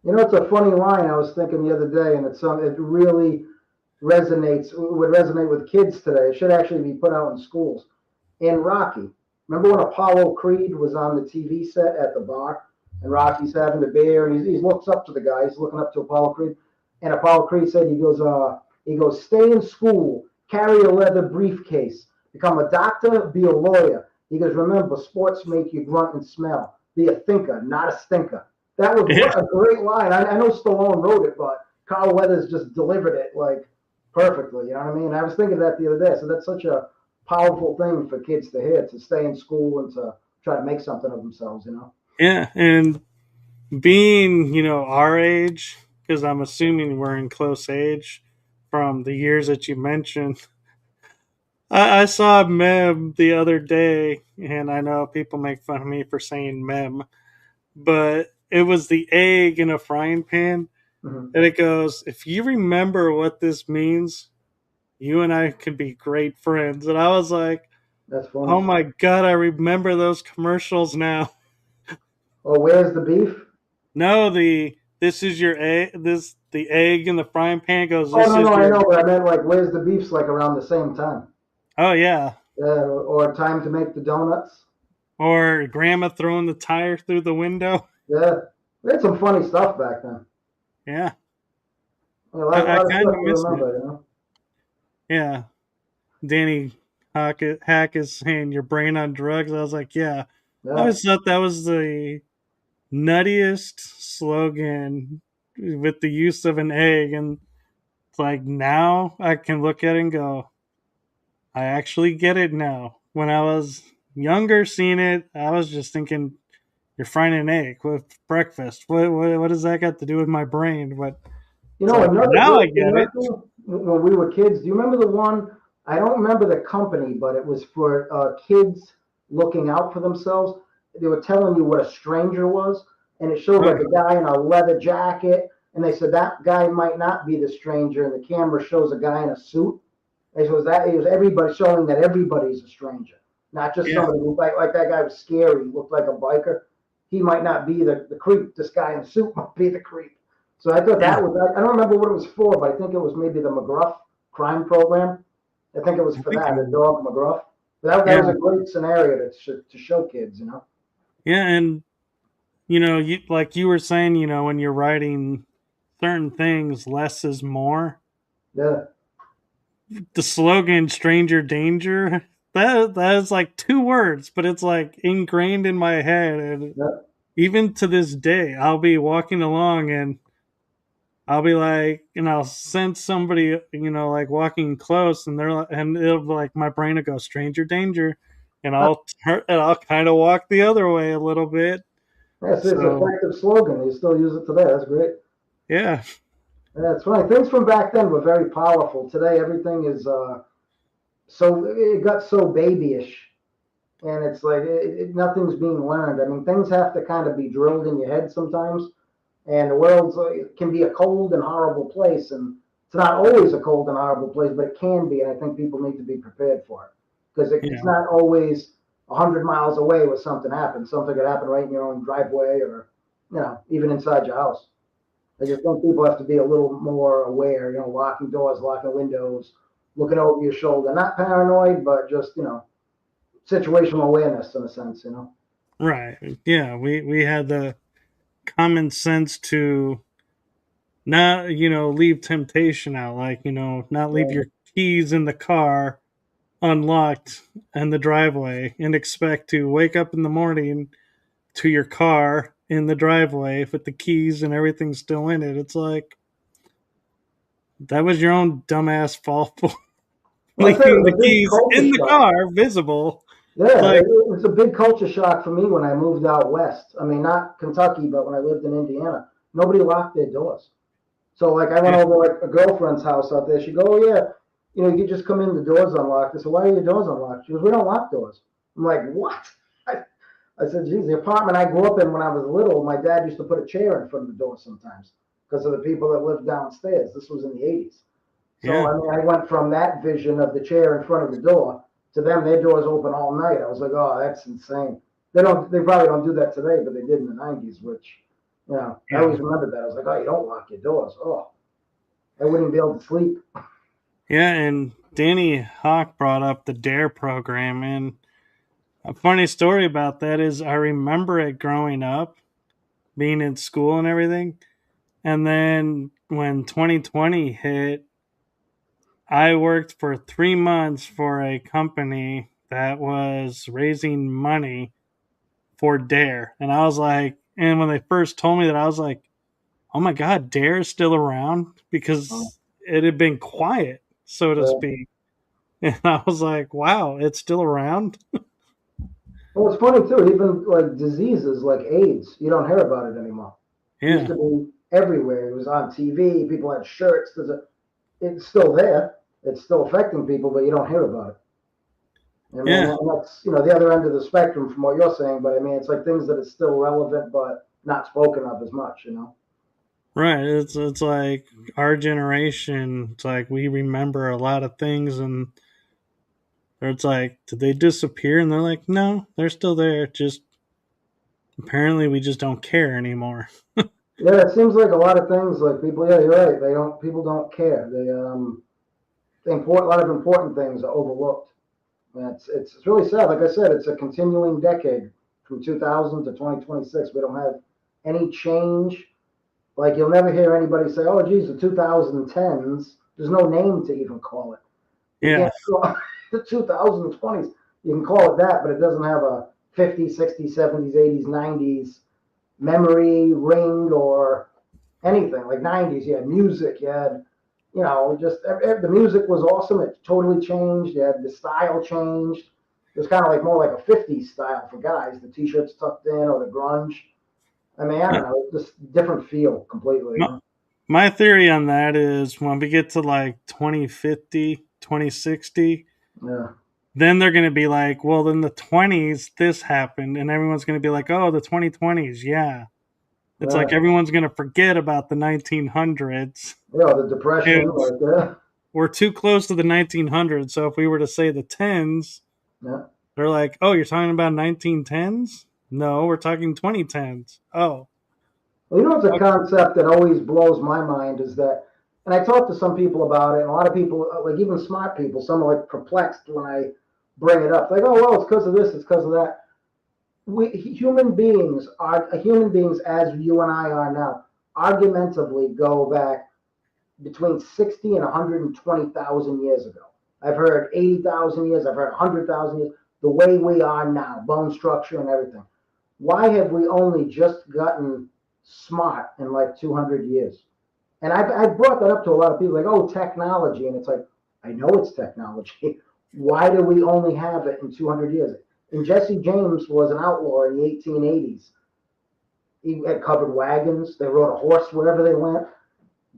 It's a funny line I was thinking the other day, and it really would resonate with kids today. It should actually be put out in schools. In Rocky, remember when Apollo Creed was on the TV set at the bar, and Rocky's having the beer, and he looks up to the guy. He's looking up to Apollo Creed, and Apollo Creed said, he goes, stay in school, carry a leather briefcase, become a doctor, be a lawyer. He goes, remember, sports make you grunt and smell. Be a thinker, not a stinker. That was Yeah. a great line. I know Stallone wrote it, but Carl Weathers just delivered it like perfectly. You know what I mean? I was thinking of that the other day. So that's such a powerful thing for kids to hear, to stay in school and to try to make something of themselves. Yeah. And being, our age, because I'm assuming we're in close age from the years that you mentioned. I saw a meme the other day, and I know people make fun of me for saying meme, but it was the egg in a frying pan. Mm-hmm. And it goes, if you remember what this means, you and I could be great friends. And I was like, That's oh funny. my God, I remember those commercials now. Oh, where's the beef? No, this is your egg. The egg in the frying pan goes. Oh, This no, is no, I your. know, but I meant like where's the beef's like around the same time. Oh yeah, Or time to make the donuts. or grandma throwing the tire through the window. Yeah, we had some funny stuff back then. Yeah, A I lot of kind stuff of to miss it. remember. Yeah, Danny Hack is saying your brain on drugs. I was like, yeah. I Yeah, always thought that was the nuttiest slogan with the use of an egg, and it's like now I can look at it and go, I actually get it now. When I was younger seeing it, I was just thinking you're frying an egg with breakfast. What does that got to do with my brain? But it's like Another now I great get it. commercial when we were kids. Do you remember the one? I don't remember the company, but it was for kids looking out for themselves. they were telling you what a stranger was, and it showed like Right. a guy in a leather jacket, and they said that guy might not be the stranger, and the camera shows a guy in a suit. It was that it was everybody showing that everybody's a stranger, not just Yeah. somebody who like that guy was scary, looked like a biker. He might not be the creep. This guy in the suit might be the creep. So I thought Yeah. that was I don't remember what it was for, but I think it was maybe the McGruff crime program. I think it was I for think that, the it, dog McGruff. That yeah. was a great scenario to show kids, you know. Yeah. And, you like you were saying, when you're writing certain things, less is more. Yeah, The slogan "Stranger Danger." That is like two words, but it's like ingrained in my head, and yeah. even to this day, I'll be walking along and I'll be like, and I'll sense somebody, like walking close, and and it'll be like my brain will go "Stranger Danger," and I'll turn and I'll kind of walk the other way a little bit. Yes, it's an So effective slogan. You still use it today. That's great. yeah, Yeah, it's funny. Things from back then were very powerful. Today, everything is so it got so babyish, and it's like nothing's being learned. I mean, things have to kind of be drilled in your head sometimes, and the world can be a cold and horrible place, and it's not always a cold and horrible place, but it can be, and I think people need to be prepared for it because it's yeah, not always 100 miles away where something happens. Something could happen right in your own driveway, or even inside your house. I just think people have to be a little more aware, locking doors, locking windows, looking over your shoulder. Not paranoid, but just, situational awareness in a sense. right, yeah. We had the common sense to not leave temptation out, like not leave Yeah. your keys in the car unlocked in the driveway and expect to wake up in the morning to your car in the driveway with the keys and everything still in it. It's like that was your own dumbass fault for Well, I said it leaving was the a big keys culture in the shock. car visible. It's Yeah, like it was a big culture shock for me when I moved out west. I mean, not Kentucky, but when I lived in Indiana, nobody locked their doors. So like I went yeah, over like a girlfriend's house out there. She go, oh yeah, you just come in, the doors unlocked. I said, why are your doors unlocked? She goes, we don't lock doors. I'm like, what? I said, geez, the apartment I grew up in when I was little, my dad used to put a chair in front of the door sometimes because of the people that lived downstairs. This was in the 80s. So yeah, I mean, I went from that vision of the chair in front of the door to them, their doors open all night. I was like, oh, that's insane. They probably don't do that today, but they did in the 90s, which, I yeah, always remembered that. I was like, oh, you don't lock your doors. Oh, I wouldn't be able to sleep. yeah. And Danny Hawk brought up the Dare program, and a funny story about that is I remember it growing up, being in school and everything. And then when 2020 hit, I worked for 3 months for a company that was raising money for Dare. And I was like, and when they first told me that, I was like, oh my God, Dare is still around Uh, because it had been quiet, so to speak. And I was like, wow, it's still around. well, it's funny too. Even like diseases like AIDS, you don't hear about it anymore. It used Yeah. to be everywhere. It was on TV. People had shirts. It's still there. It's still affecting people, but you don't hear about it. I mean, Yeah. and that's the other end of the spectrum from what you're saying. But I mean, it's like things that are still relevant, but not spoken of as much. Right. It's like our generation, it's like we remember a lot of things, and it's like, did they disappear? And they're like, no, they're still there. Just apparently we just don't care anymore. Yeah, it seems like a lot of things. Like people, yeah, you're right. They don't. People don't care. A lot of important things are overlooked. And it's really sad. Like I said, it's a continuing decade from 2000 to 2026. We don't have any change. Like you'll never hear anybody say, "Oh, geez, the 2010s." There's no name to even call it. You Yeah. can't call the 2020s. You can call it that, but it doesn't have a 50s, 60s, 70s, 80s, 90s memory ring or anything. Like 90s, you had music, you had, just the music was awesome. It totally changed. You had the style changed. It was kind of like more like a 50s style for guys, the t-shirts tucked in or the grunge. I mean, I don't know, just different feel completely. My, my theory on that is when we get to like 2050, 2060, Yeah. then they're going to be like, well, in the 20s, this happened. And everyone's going to be like, oh, the 2020s. Yeah. It's like Uh, everyone's going to forget about the 1900s. the depression, And like we're too close to the 1900s. So if we were to say the 10s, yeah. they're like, oh, you're talking about 1910s? No, we're talking 2010s. Oh, Well, it's a okay. concept that always blows my mind is that, and I talk to some people about it, and a lot of people, like even smart people, some are like perplexed when I bring it up. Like, oh, well, it's because of this, it's because of that. We human beings as you and I are now, argumentatively go back between 60 and 120,000 years ago. I've heard 80,000 years, I've heard 100,000 years, the way we are now, bone structure and everything. Why have we only just gotten smart in like 200 years? And I've brought that up to a lot of people, like, oh, technology. And it's like, I know it's technology. Why do we only have it in 200 years? And Jesse James was an outlaw in the 1880s. He had covered wagons. They rode a horse wherever they went.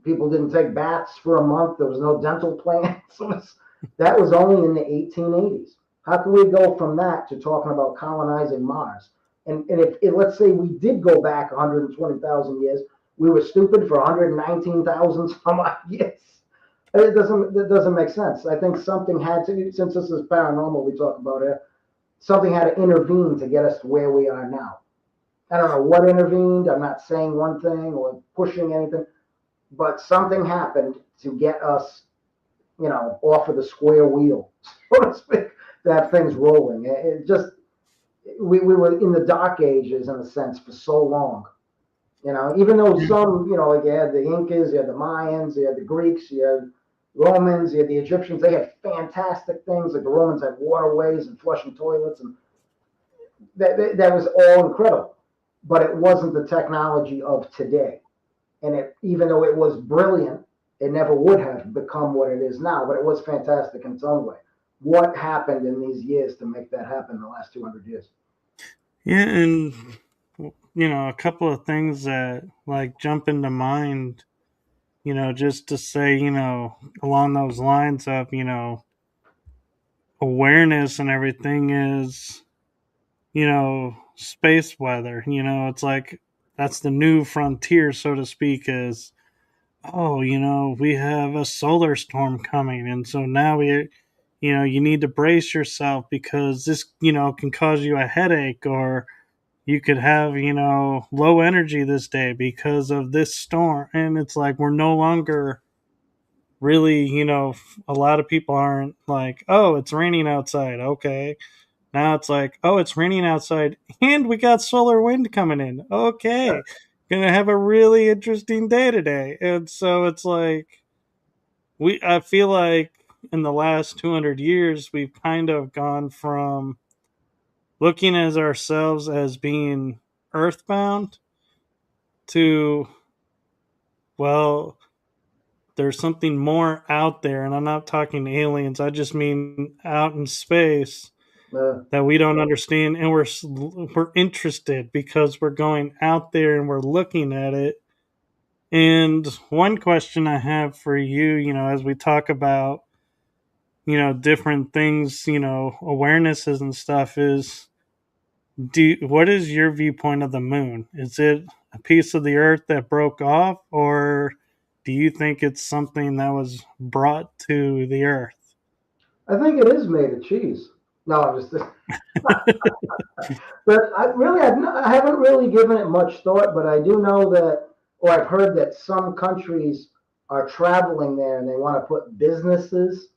People didn't take baths for a month. There was no dental plans. That was only in the 1880s. How can we go from that to talking about colonizing Mars? And if let's say we did go back 120,000 years, we were stupid for 119,000 some odd years. It doesn't make sense. I think something had to, since this is paranormal, we talk about it. Something had to intervene to get us to where we are now. I don't know what intervened. I'm not saying one thing or pushing anything, but something happened to get us, off of the square wheel, so to speak, to have things rolling. It just, we were in the dark ages in a sense for so long. Even though some, like you had the Incas, you had the Mayans, you had the Greeks, you had Romans, you had the Egyptians, they had fantastic things. Like the Romans had waterways and flushing toilets, and that was all incredible. But it wasn't the technology of today. And even though it was brilliant, it never would have become what it is now. But it was fantastic in its own way. What happened in these years to make that happen in the last 200 years? Yeah. And, a couple of things that like jump into mind, just to say, along those lines of, awareness and everything is, space weather. It's like that's the new frontier, so to speak, is, oh, we have a solar storm coming. And so now you need to brace yourself because this, can cause you a headache, or you could have, low energy this day because of this storm. And it's like we're no longer really, a lot of people aren't like, oh, it's raining outside. Okay. Now it's like, oh, it's raining outside and we got solar wind coming in. Okay. Gonna have a really interesting day today. And so it's like, I feel like in the last 200 years, we've kind of gone from looking at ourselves as being earthbound to, well, there's something more out there. And I'm not talking aliens, I just mean out in space Uh, that we don't understand, and we're interested because we're going out there and we're looking at it. And one question I have for you, as we talk about, different things, awarenesses and stuff, is, what is your viewpoint of the moon? Is it a piece of the earth that broke off, or do you think it's something that was brought to the earth? I think it is made of cheese. No, I'm just. But I haven't really given it much thought. But I do know that, or I've heard that some countries are traveling there and they want to put businesses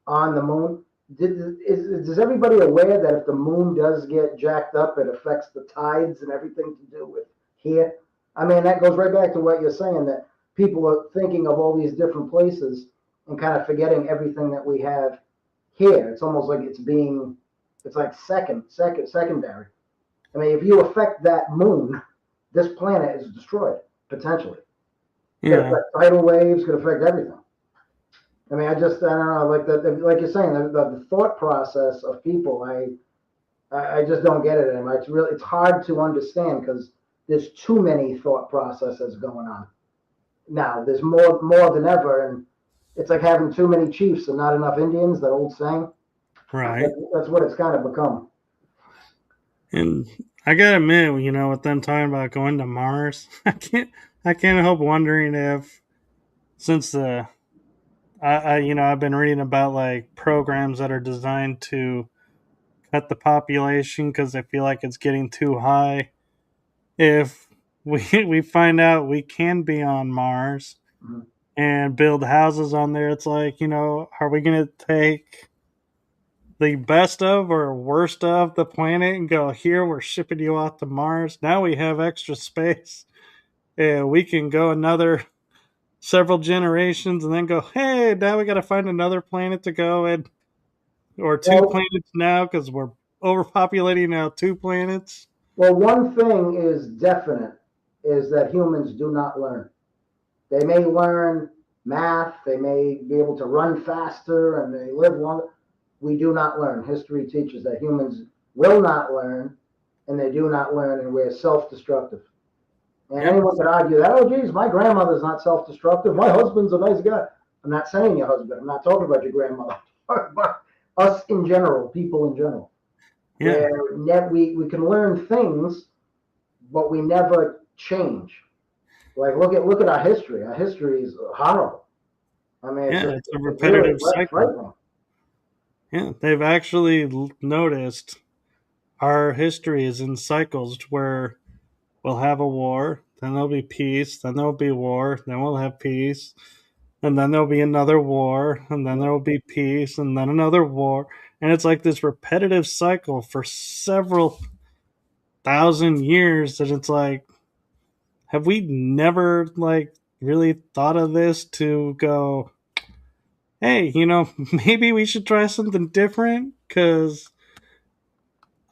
on the moon. Is everybody aware that if the moon does get jacked up, it affects the tides and everything to do with here? I mean, that goes right back to what you're saying, that people are thinking of all these different places and kind of forgetting everything that we have here. It's almost like it's like secondary. I mean, if you affect that moon, this planet is destroyed potentially. Could Yeah. affect tidal waves, could affect everything. I mean, I don't know, like you're saying, the thought process of people, I just don't get it anymore. It's hard to understand because there's too many thought processes going on now. There's more than ever, and it's like having too many chiefs and not enough Indians. That old saying. Right. That's what it's kind of become. And I gotta admit, with them talking about going to Mars, I can't help wondering if since I've been reading about like programs that are designed to cut the population because they feel like it's getting too high. If we we find out we can be on Mars Mhm. and build houses on there, it's like, are we gonna take the best of or worst of the planet and go, here we're shipping you off to Mars? Now we have extra space and we can go another several generations and then go, hey, now we got to find another planet to go and or two Well, planets now because we're overpopulating now two planets. well, one thing is definite is that humans do not learn. They may learn math, they may be able to run faster, and they live longer. We do not learn. History teaches that humans will not learn, and they do not learn, and we're self-destructive. And Yeah, anyone could argue that, oh, geez, my grandmother's not self-destructive. My husband's a nice guy. I'm not saying your husband. I'm not talking about your grandmother. But us in general, people in general, yeah, where we can learn things, but we never change. Like look at our history. Our history is horrible. I mean, yeah. It's a it's really repetitive cycle. frightening. Yeah, they've actually noticed our history is in cycles where we'll have a war, then there'll be peace, then there'll be war, then we'll have peace, and then there'll be another war, and then there will be peace, and then another war. And it's like this repetitive cycle for several thousand years that it's like, have we never like really thought of this to go, hey, maybe we should try something different? Because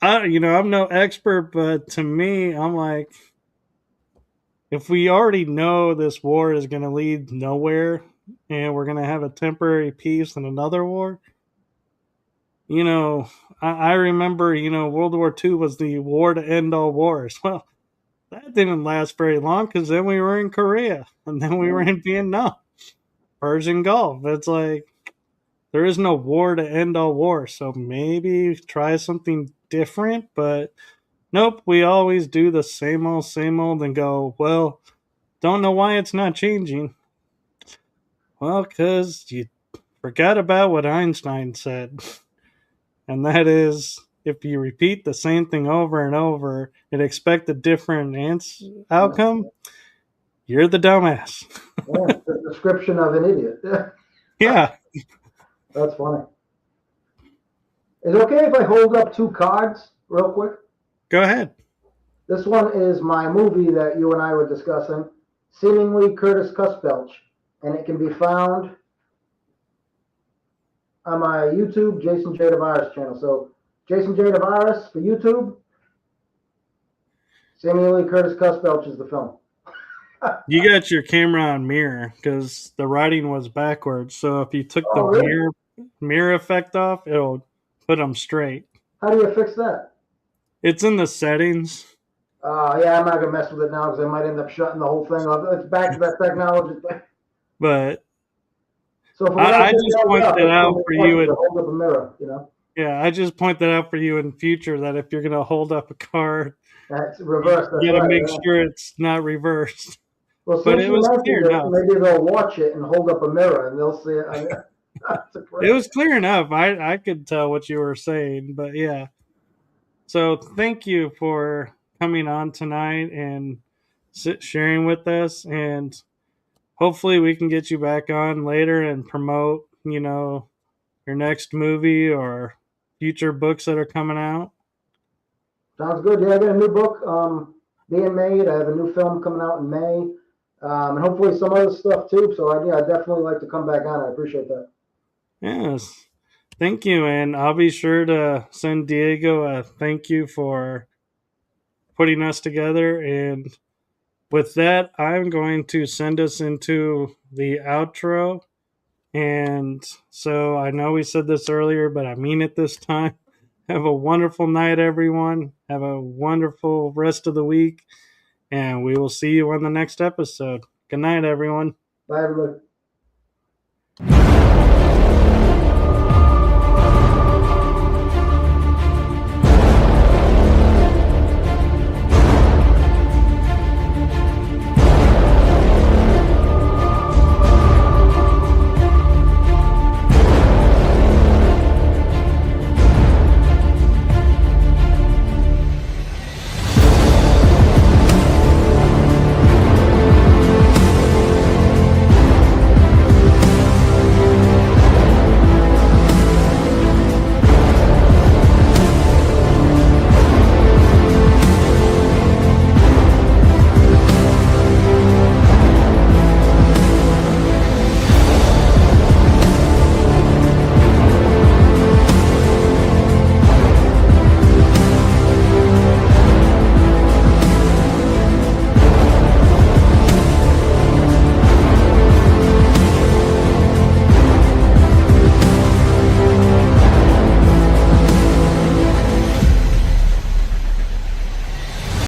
I'm no expert, but to me, I'm like, if we already know this war is going to lead nowhere and we're going to have a temporary peace and another war, you know, I remember, World War II was the war to end all wars. Well, that didn't last very long because then we were in Korea and then we were Yeah. in Vietnam, Persian Gulf. It's like there is no war to end all wars. So maybe try something different, but nope, we always do the same old and go, well, don't know why it's not changing. Well, because you forgot about what Einstein said, and that is if you repeat the same thing over and over and expect a different Yeah. outcome, you're the dumbass. Yeah. The description of an idiot. Yeah, That's funny. Is it okay if I hold up two cards real quick? go ahead. This one is my movie that you and I were discussing, seemingly Curtis Cusbelch, and it can be found on my YouTube, Jason J. Tavares channel. So Jason J. Tavares for YouTube, seemingly Curtis Cusbelch is the film. You got your camera on mirror because the writing was backwards. So if you took Oh, the really? mirror effect off, it'll put them straight. How do you fix that? It's in the settings, Yeah, I'm not gonna mess with it now because I might end up shutting the whole thing off. It's back to that technology thing. but So for when I I get just yelled point up, that it's out really for funny you to and hold up a mirror. yeah, I just point that out for you in future that if you're gonna hold up a card, That's you reversed. That's gotta right. make Yeah. sure it's not reversed. Well, But since it you was mentioned clear it, enough. maybe they'll watch it and hold up a mirror and they'll see it. I mean, that's a It great. was clear enough. I could tell what you were saying, but yeah. So thank you for coming on tonight and sharing with us, and hopefully we can get you back on later and promote, your next movie or future books that are coming out. Sounds good. Yeah, I got a new book being made. I have a new film coming out in May, and hopefully some other stuff too. So I definitely like to come back on. I appreciate that. Yes. Thank you, and I'll be sure to send Diego a thank you for putting us together. And with that, I'm going to send us into the outro. And so I know we said this earlier, but I mean it this time. Have a wonderful night, everyone. Have a wonderful rest of the week, and we will see you on the next episode. Good night, everyone. Bye, everybody.